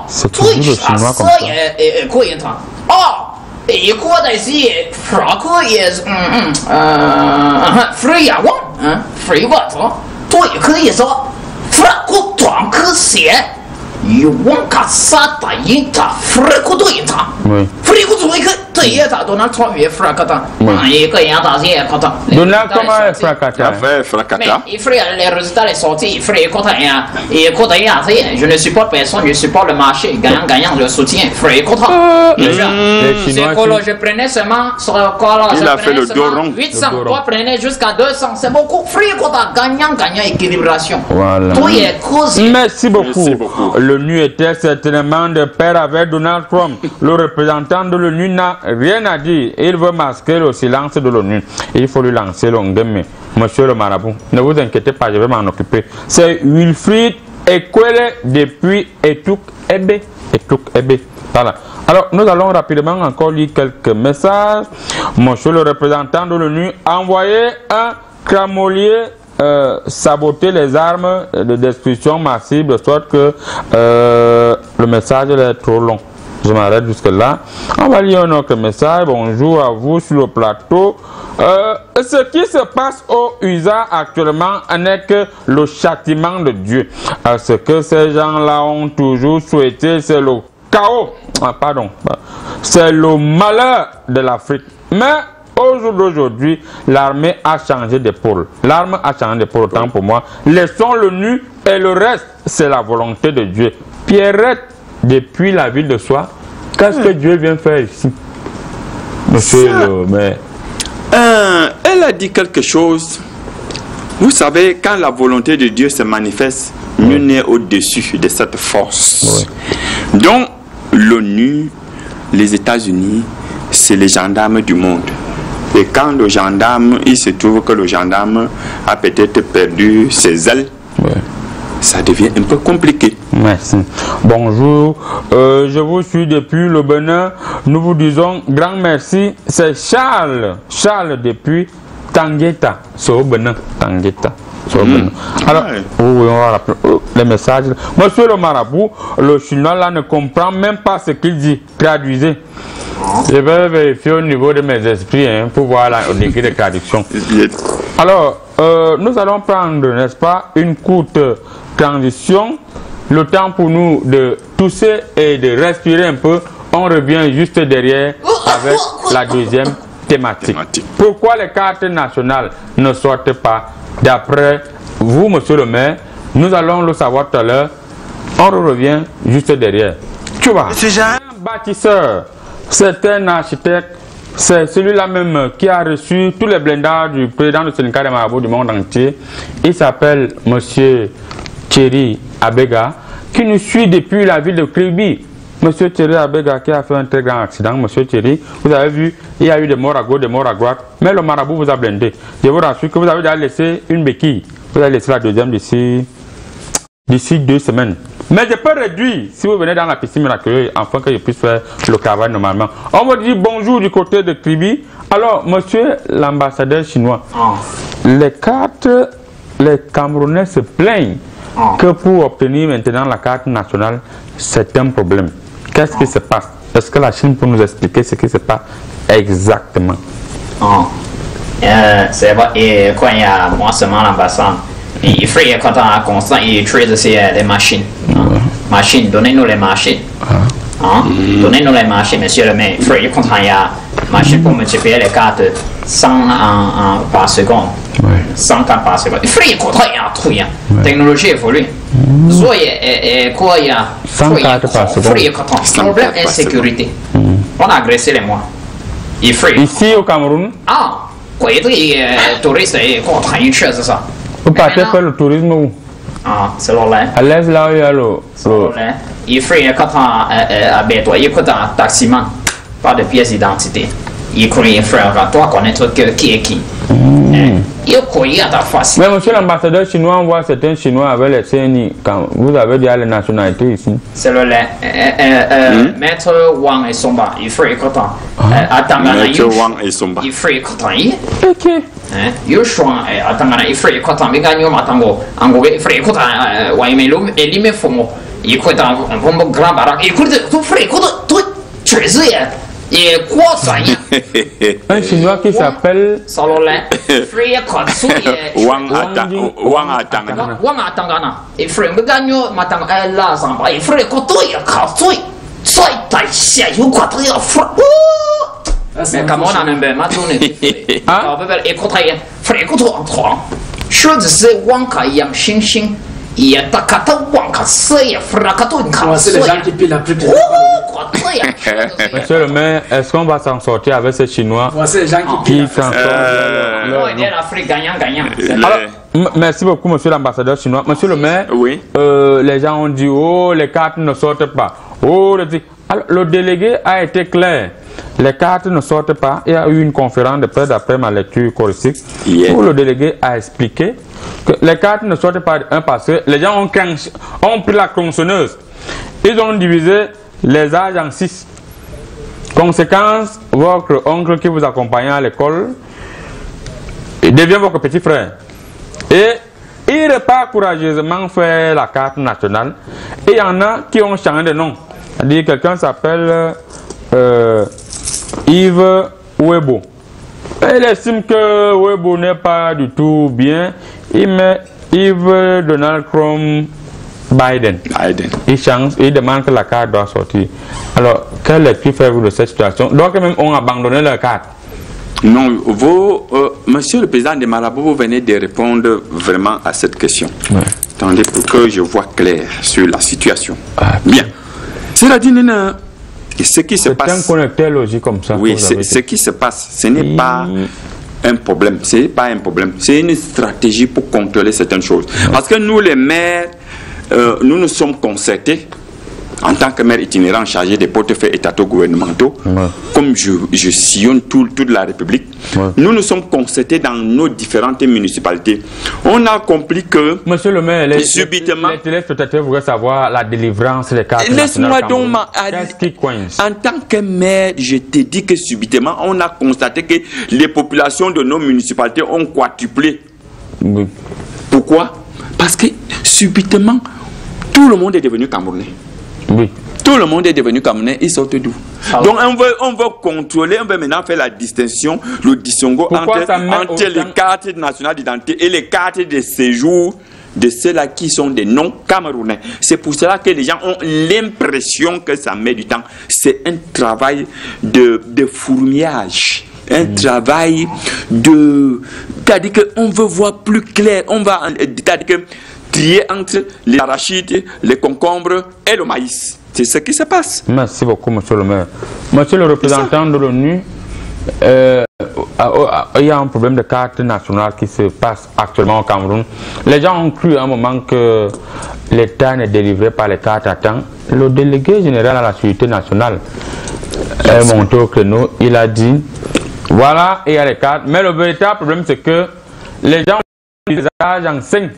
C'est toujours le chinois comme ça. 一个的是法国也是非亚光非国说都也可以说法国短科学有往卡萨打印他法国队他法国做一个对呀他都能超越法国的一个样打些可他 Donald comment est fracata? Il ferait les résultats les sorties il ferait et je ne supporte personne je supporte le marché gagnant le soutien ferait c'est quoi je prenais seulement sur quoi là il a fait le dos rond 800 toi prenez jusqu'à 200 c'est beaucoup ferait gagnant équilibration voilà merci beaucoup le l'ONU était certainement de pair avec Donald Trump. Le représentant de l'ONU n'a rien à dire. Il veut masquer le silence de l'ONU. Il faut lui lancer l'ongame. Monsieur le marabout, ne vous inquiétez pas, je vais m'en occuper. C'est Wilfried Ekwele depuis Etuk Ebe. Voilà. Alors, nous allons rapidement encore lire quelques messages. Monsieur le représentant de l'ONU a envoyé un cramolier saboter les armes de destruction massive, de sorte que le message est trop long. Je m'arrête jusque là. On va lire un autre message. Bonjour à vous sur le plateau. Ce qui se passe au USA actuellement n'est que le châtiment de Dieu. Ce que ces gens-là ont toujours souhaité, c'est le chaos. C'est le malheur de l'Afrique. Mais au jour d'aujourd'hui, l'armée a changé d'épaule. L'arme a changé d'épaule, autant pour moi. Laissons l'ONU et le reste, c'est la volonté de Dieu. Pierrette, depuis la ville de Soie, qu'est-ce que Dieu vient faire ici? Monsieur le maire. Elle a dit quelque chose. Vous savez, quand la volonté de Dieu se manifeste, nul n'est au-dessus de cette force. Donc, l'ONU, les États-Unis, c'est les gendarmes du monde. Et quand le gendarme, il se trouve que le gendarme a peut-être perdu ses ailes, ça devient un peu compliqué. Merci. Bonjour, je vous suis depuis le Bénin. Nous vous disons grand merci. C'est Charles. Charles depuis Tangueta. C'est au Bénin. Tangueta. Alors, on va rappeler les messages. Monsieur le marabout, le chinois là ne comprend même pas ce qu'il dit. Traduisez. Je vais vérifier au niveau de mes esprits pour voir le degré de traduction. Alors, nous allons prendre, n'est-ce pas, une courte transition. Le temps pour nous de tousser et de respirer un peu. On revient juste derrière avec la deuxième thématique. Pourquoi les cartes nationales ne sortent pas? D'après vous, monsieur le maire, nous allons le savoir tout à l'heure. On revient juste derrière. Tu vois, c'est un bâtisseur, c'est un architecte, c'est celui-là même qui a reçu tous les blindages du président du syndicat des marabouts du monde entier. Il s'appelle monsieur Thierry Abega, qui nous suit depuis la ville de Kribi. Monsieur Thierry Abega qui a fait un très grand accident. Monsieur Thierry, vous avez vu, il y a eu des morts à gauche, des morts à droite, mais le marabout vous a blindé. Je vous rassure que vous avez déjà laissé une béquille. Vous allez laisser la deuxième d'ici 2 semaines. Mais je peux réduire si vous venez dans la piscine miraculeuse afin que je puisse faire le travail normalement. On vous dit bonjour du côté de Kribi. Alors, monsieur l'ambassadeur chinois, les Camerounais se plaignent que pour obtenir maintenant la carte nationale, c'est un problème. Qu'est-ce qui se passe? Est-ce que la Chine peut nous expliquer ce qui se passe exactement? C'est vrai, et quand il y a moi seulement l'ambassade, il faut quand on a constant, il trade les machines. Machines, donnez-nous les machines. Donnez-nous les machines, monsieur le maire. Il faut quand il y a machine pour multiplier les cartes 100 par seconde. 100 cartes par seconde. Il faut quand il y a un truc. Technologie évolue. Soit quoi il y a 100 cartes par seconde. Problème insécurité. On a agressé les mois. Ici au Cameroun? Quoi, il y a des touristes et quoi, il y a c'est ça. Vous partez faire le tourisme où? C'est là. À l'aise là où il y a le. Il faut quand on a béton, il faut un taximan, pas de pièce d'identité. Il faut un frère, toi connaître qui est qui. Il faut y avoir face. Mais monsieur l'ambassadeur chinois, on voit certains Chinois avec les CNI. Quand vous avez déjà les nationalités ici. C'est le Maître Wang et Somba. Il faut quand on attendre. Maître Wang et Somba. Il faut quand on. Ok. Il faut attendre. Il faut quand on. Mais gagnons matango. En gros, il faut quand on. Waimelo et l'ime fomo. Il faut un bon grand baraque. Il faut tout faire quand tu es. Et quoi ça y est? Un Chinois qui s'appelle Wang Atangana. Wang Atangana. Et frère, me gagne matanga là, ça va. Et frère, quand tu es cassé, ça y est, il quoi tu es frère. Mais comment on a un peu maintenant? Et quand tu es frère, quand tu entres, je sais Wang Kayam Xing Xing. Il y a ta cata Wang Kase, frère, quand tu es cassé. C'est les gens qui pillent la plus. Monsieur le maire, est-ce qu'on va s'en sortir avec ces Chinois Voici les gens qui l'Afrique gagnant-gagnant. Merci beaucoup, monsieur l'ambassadeur chinois. Monsieur le maire, oui. Les gens ont dit, oh, les cartes ne sortent pas. Oh, alors, le délégué a été clair. Les cartes ne sortent pas. Il y a eu une conférence de presse d'après ma lecture choristique où le délégué a expliqué que les cartes ne sortent pas parce que les gens ont pris la tronçonneuse. Ils ont divisé les âges en 6. Conséquence, votre oncle qui vous accompagne à l'école devient votre petit frère. Et il repart courageusement faire la carte nationale. Et il y en a qui ont changé de nom. C'est-à-dire quelqu'un s'appelle Yves Webo. Il estime que Webo n'est pas du tout bien. Il met Yves Donald Trump Biden. Il change, il demande que la carte doit sortir. Alors, quelle lecture faites-vous de cette situation? Donc, même on a abandonné la carte. Non, monsieur le président de Malabo, vous venez de répondre vraiment à cette question. Ouais. Attendez pour que je vois clair sur la situation. Bien. C'est-à-dire, ce qui se passe. C'est un connecteur logique comme ça. Oui, ce qui se passe, ce n'est pas un problème. Ce n'est pas un problème. C'est une stratégie pour contrôler certaines choses. Ouais. Parce que nous, les maires, nous nous sommes concertés en tant que maire itinérant chargé des portefeuilles étataux gouvernementaux, comme je sillonne toute la République, nous nous sommes concertés dans nos différentes municipalités. On a compris que, monsieur le maire, subitement, les téléspectateurs voudraient savoir la délivrance des cartes nationales. Laisse-moi donc qu'est-ce qui coince? En tant que maire, je te dis que subitement, on a constaté que les populations de nos municipalités ont quadruplé. Oui. Pourquoi? Parce que subitement, tout le monde est devenu camerounais. Oui. Tout le monde est devenu camerounais, ils sortent d'où? Donc on veut contrôler, on veut maintenant faire la distinction, le distinguo entre les cartes nationales d'identité et les cartes de séjour de ceux-là qui sont des non-camerounais. C'est pour cela que les gens ont l'impression que ça met du temps. C'est un travail de fourmillage. Un travail de... C'est-à-dire qu'on veut voir plus clair. C'est-à-dire que trier entre les arachides, les concombres et le maïs. C'est ce qui se passe. Merci beaucoup, monsieur le maire. Monsieur le représentant de l'ONU, il y a un problème de carte nationale qui se passe actuellement au Cameroun. Les gens ont cru à un moment que l'État ne délivrait pas les cartes à temps. Le délégué général à la sécurité nationale est monté au créneau. Il a dit, voilà, il y a les cartes. Mais le véritable problème, c'est que les gens ont des âges en 5.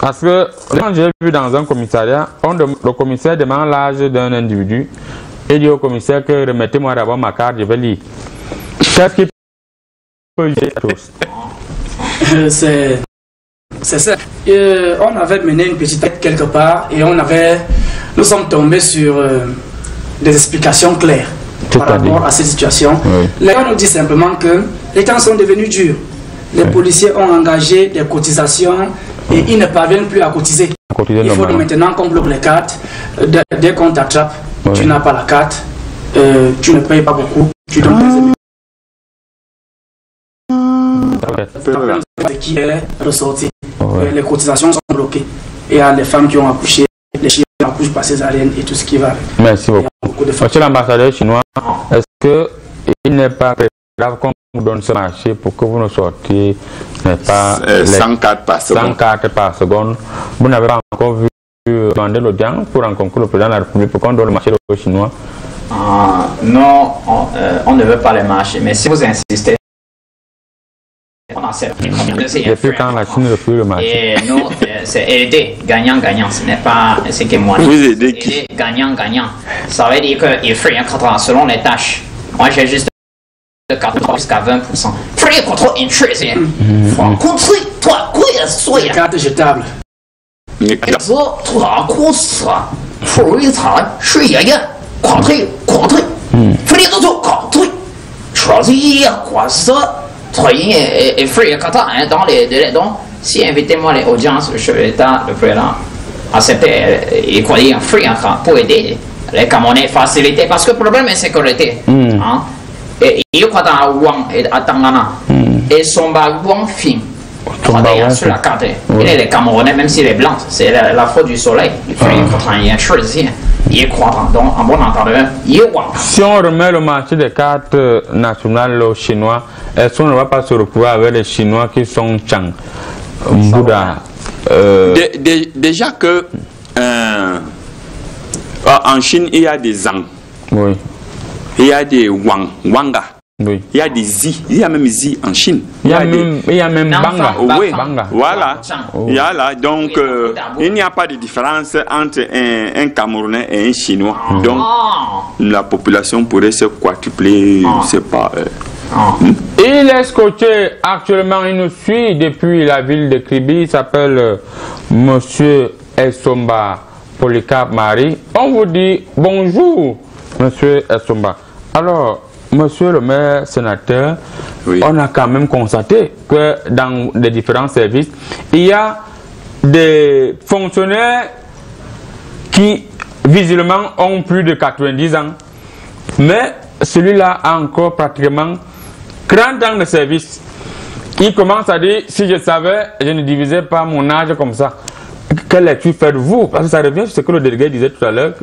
Parce que quand j'ai vu dans un commissariat, le commissaire demande l'âge d'un individu et dit au commissaire que remettez-moi d'abord ma carte, je vais lire. Qu'est-ce qu'il peut dire à tous? C'est ça. On avait mené une petite tête quelque part et nous sommes tombés sur des explications claires par rapport à cette situation. Oui. Les gens nous disent simplement que les temps sont devenus durs. Les policiers ont engagé des cotisations et ils ne parviennent plus à cotiser. Il faut maintenant qu'on bloque les cartes. Dès qu'on t'attrape, tu n'as pas la carte, tu ne payes pas beaucoup, tu donnes des qui est ressorti. Les cotisations sont bloquées. Et il y a les femmes qui ont accouché, les chiens qui accouchent par césarienne et tout ce qui va. Merci beaucoup. Monsieur l'ambassadeur chinois, est-ce qu'il n'est pas grave qu'on vous donne ce marché pour que vous ne sortiez pas 100 cartes par seconde. 100 cartes par seconde. Vous n'avez pas encore vu demander l'audience pour rencontrer le président de la République pour qu'on donne le marché aux Chinois? Non, on ne veut pas le marché, mais si vous insistez, on en sait. Depuis quand la Chine refuse le marché? Et nous, c'est aider, gagnant-gagnant, ce n'est pas ce qui est moi. Vous aidez qui? Aider, gagnant-gagnant. Ça veut dire qu'il fait un contrôle selon les tâches. Moi, j'ai juste de 4 jusqu'à 20%. Free contrôle intrusion. Rencontrer, toi, quoi, soya. Carte jetable. Et free dans les dons. Si invitez-moi les audiences, le chef de l'État, le président, accepter et croyez un free pour aider les Camerounais faciliter parce que le problème est sécurité. Et il y a Wang et Atangana et son Wang Film Regardez sur la carte. Il est les Camerounais, même s'il est blanc, c'est la faute du soleil. Il fait un ici. Il est croissant, donc en bon entendeur, il est wap. Si on remet le marché des cartes nationales aux Chinois, est-ce qu'on ne va pas se retrouver avec les Chinois qui sont Chang, Bouddha? Déjà que en Chine, il y a des Zhang. Oui. Il y a des Wanga. Oui. Il y a des Zi. Il y a même Zi en Chine. Il y a même Banga. Oui, Banga. Voilà. Il y a là, donc il n'y a pas de différence entre un Camerounais et un Chinois. Donc la population pourrait se quadrupler, je sais pas. Il est scotché actuellement, il nous suit depuis la ville de Kribi. Il s'appelle Monsieur Essomba Polycarpe Marie. On vous dit bonjour, Monsieur Essomba. Alors, Monsieur le maire sénateur, on a quand même constaté que dans les différents services, il y a des fonctionnaires qui visiblement ont plus de 90 ans, mais celui-là a encore pratiquement 30 ans de service. Il commence à dire, si je savais, je ne divisais pas mon âge comme ça. Quelle lecture faites-vous? Parce que ça revient sur ce que le délégué disait tout à l'heure,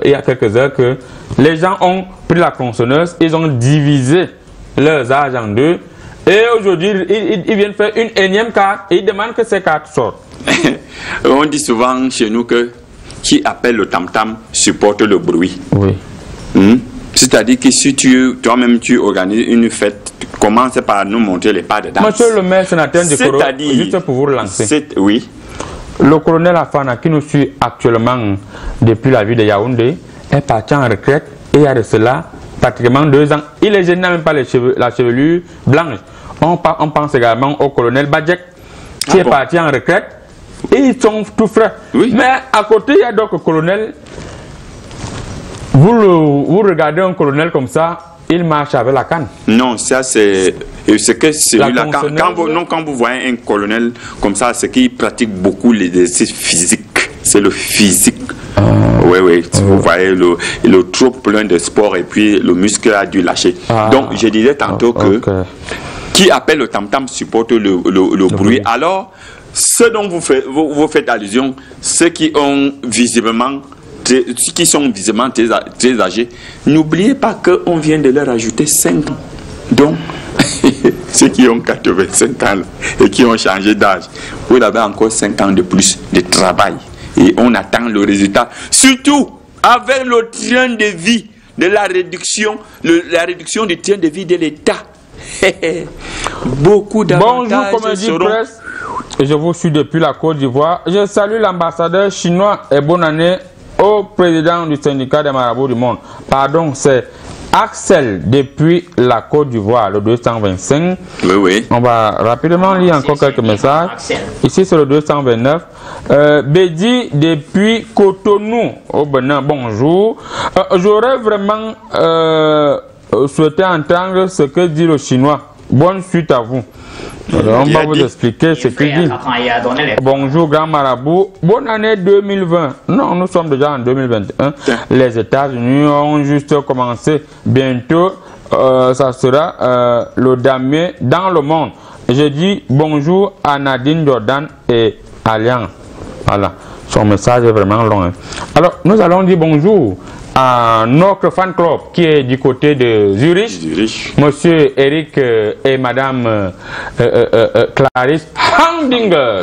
il y a quelques heures, que les gens ont pris la tronçonneuse, ils ont divisé leurs âges en deux, et aujourd'hui, ils viennent faire une énième carte, et ils demandent que ces cartes sortent. On dit souvent chez nous que qui appelle le tam-tam supporte le bruit. Oui. C'est-à-dire que si toi-même tu organises une fête, tu commences par nous montrer les pas de danse. Monsieur le maire sénateur de Koro, juste pour vous relancer. Oui. Le colonel Afana, qui nous suit actuellement depuis la ville de Yaoundé, est parti en retraite et il y a de cela pratiquement 2 ans. Il est gêné, même pas la chevelure blanche. On pense également au colonel Badjek, qui est parti en retraite et ils sont tout frais. Oui. Mais à côté, il y a d'autres colonels. Vous regardez un colonel comme ça, il marche avec la canne. Non, ça c'est que celui-là. Quand vous voyez un colonel comme ça, c'est qu'il pratique beaucoup l'exercice physique. C'est le physique. Oui. Vous voyez le trop plein de sport et puis le muscle a dû lâcher. Donc je disais tantôt que qui appelle le tam-tam supporte le bruit. Alors, ce dont vous faites allusion, ceux qui ont visiblement très âgés, n'oubliez pas qu'on vient de leur ajouter 5 ans. Donc, ceux qui ont 85 ans et qui ont changé d'âge, vous avez encore 5 ans de plus de travail. Et on attend le résultat. Surtout avec le train de vie de la réduction du train de vie de l'État. Beaucoup d'avantages. Bonjour, Comédie Presse. Je vous suis depuis la Côte d'Ivoire. Je salue l'ambassadeur chinois et bonne année au président du syndicat des marabouts du monde. Pardon, c'est Axel depuis la Côte d'Ivoire, le 225. Oui. On va rapidement lire encore quelques messages. Ici, c'est le 229. Bédi depuis Cotonou au Bénin, bonjour. J'aurais vraiment souhaité entendre ce que dit le Chinois. Bonne suite à vous. Alors, on va vous expliquer ce qu'il dit. Bonjour, grand marabout. Bonne année 2020. Non, nous sommes déjà en 2021. Les États-Unis ont juste commencé. Bientôt, ça sera le damier dans le monde. Je dis bonjour à Nadine Jordan et Alliance. Voilà. Son message est vraiment long. Alors, nous allons dire bonjour à notre fan club qui est du côté de Zurich. Monsieur Eric et Madame Clarisse Handinger.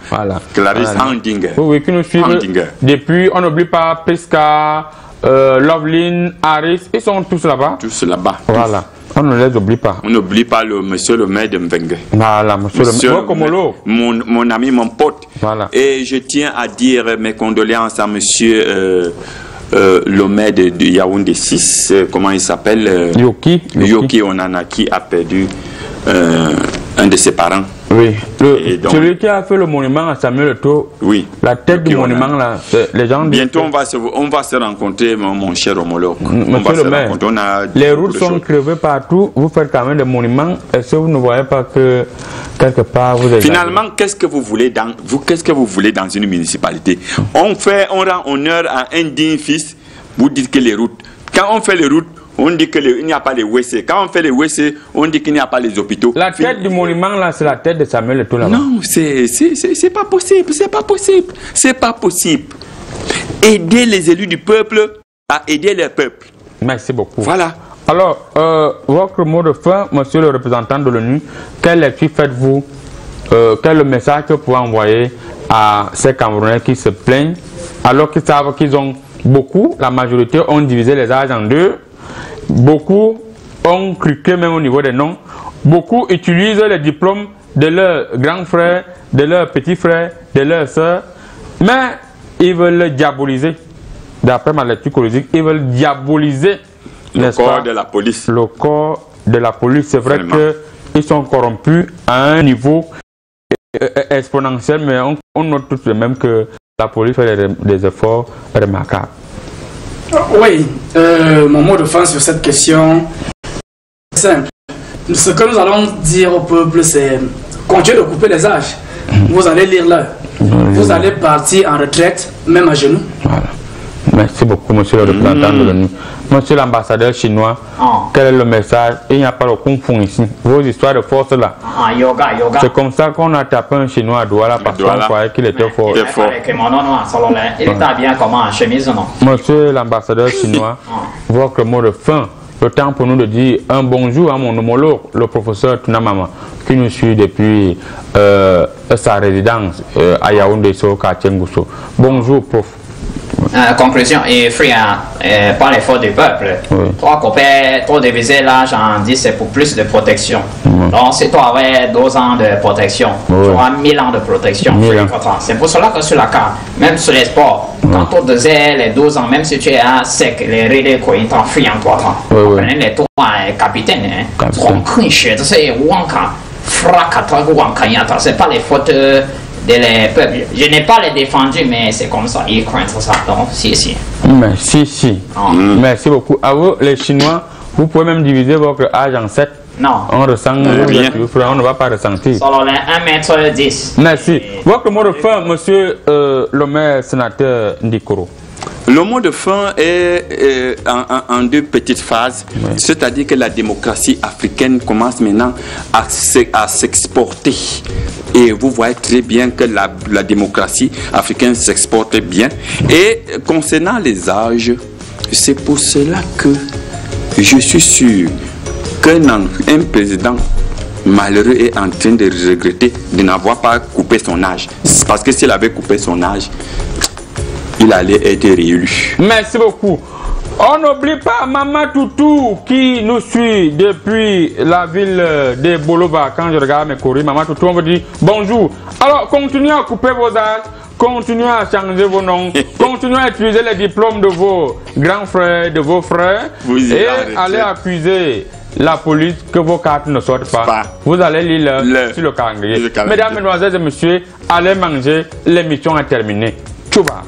Voilà. Clarisse Handinger. Oui, qui nous suivent depuis, on n'oublie pas Priska, Loveline, Harris, ils sont tous là-bas. Tous là-bas. Voilà. On ne les oublie pas. On n'oublie pas monsieur le maire de Mbengue. Voilà, monsieur le maire. Mon ami, mon pote. Voilà. Et je tiens à dire mes condoléances à monsieur le maire de Yaoundé 6, comment il s'appelle Yoki Onana, qui a perdu un de ses parents. Oui, celui qui a fait le monument à Samuel Eto'o. Oui. La tête du monument là, les gens. Bientôt on va se rencontrer, mon cher homologue. Monsieur le maire, les routes sont crevées partout. Vous faites quand même des monuments. Est-ce que vous ne voyez pas que quelque part vous êtes. Finalement, qu'est-ce que vous voulez dans une municipalité? On rend honneur à un digne fils. Vous dites que les routes. Quand on fait les routes, on dit qu'il n'y a pas les WC. Quand on fait les WC, on dit qu'il n'y a pas les hôpitaux. La tête du monument, là, c'est la tête de Samuel Eto'o là-bas. Non, c'est pas possible. C'est pas possible. C'est pas possible. Aider les élus du peuple à aider le peuple. Merci beaucoup. Voilà. Alors, votre mot de fin, monsieur le représentant de l'ONU, quelle lecture faites-vous, quel est le message que vous pouvez envoyer à ces Camerounais qui se plaignent, alors qu'ils savent qu'ils ont beaucoup, la majorité ont divisé les âges en deux, beaucoup ont cruqué même au niveau des noms, beaucoup utilisent les diplômes de leurs grands frères, de leurs petits frères, de leurs sœurs, mais ils veulent le diaboliser. D'après ma lecture chronologique, ils veulent diaboliser le corps de la police. Le corps de la police, c'est vrai qu'ils sont corrompus à un niveau exponentiel, mais on note tout de même que la police fait des efforts remarquables. Oui, mon mot de fin sur cette question est simple. Ce que nous allons dire au peuple, c'est continuez de couper les âges. Vous allez lire l'heure. Vous allez partir en retraite, même à genoux. Voilà. Merci beaucoup, monsieur le représentant de l'ONU. Monsieur l'ambassadeur chinois, quel est le message? Il n'y a pas de kung fu ici. Vos histoires de force là. Yoga. C'est comme ça qu'on a tapé un chinois à Douala parce qu'on croyait qu'il était fort. Il était bien comment en chemise, non? Monsieur l'ambassadeur chinois, votre mot de fin. Le temps pour nous de dire un bonjour à mon homologue, le professeur Tunamama, qui nous suit depuis sa résidence à Yaoundé, sur Katchengusso. Bonjour, prof. Conclusion, et frère, par l'effort du peuple, toi, copain, trop divisé là, j'en dis, c'est pour plus de protection. Donc, si toi avais 12 ans de protection, tu auras 1000 ans de protection. C'est pour cela que sur la carte, même sur les sports, quand on disait les 12 ans, même si tu es à sec, les relais, quoi, ils t'enfuient en 3 ans. Les trois capitaines, c'est Wanka, Frakata, Wankayata, c'est pas les fautes. Les peuples. Je n'ai pas les défendus, mais c'est comme ça, ils craignent ça. Donc, si. Merci. Merci beaucoup. À vous, les Chinois, vous pouvez même diviser votre âge en 7. Non. On ressent rien. On ne va pas ressentir. Solo 1m10. Merci. Votre mot de fin, monsieur le maire sénateur Ndikoro. Le mot de fin est en deux petites phases, c'est-à-dire que la démocratie africaine commence maintenant à s'exporter. Et vous voyez très bien que la démocratie africaine s'exporte bien. Et concernant les âges, c'est pour cela que je suis sûr qu'un président malheureux est en train de regretter de n'avoir pas coupé son âge. Parce que s'il avait coupé son âge, il allait être réélu. Merci beaucoup. On n'oublie pas Maman Toutou qui nous suit depuis la ville de Boloba. Quand je regarde mes courriers, Maman Toutou, on vous dit bonjour. Alors, continuez à couper vos âges, continuez à changer vos noms, continuez à utiliser les diplômes de vos grands frères, de vos frères, et allez accuser la police que vos cartes ne sortent pas. Vous allez lire sur le calendrier. Mesdames, Mesdemoiselles et Messieurs, allez manger, l'émission est terminée. Tchouba.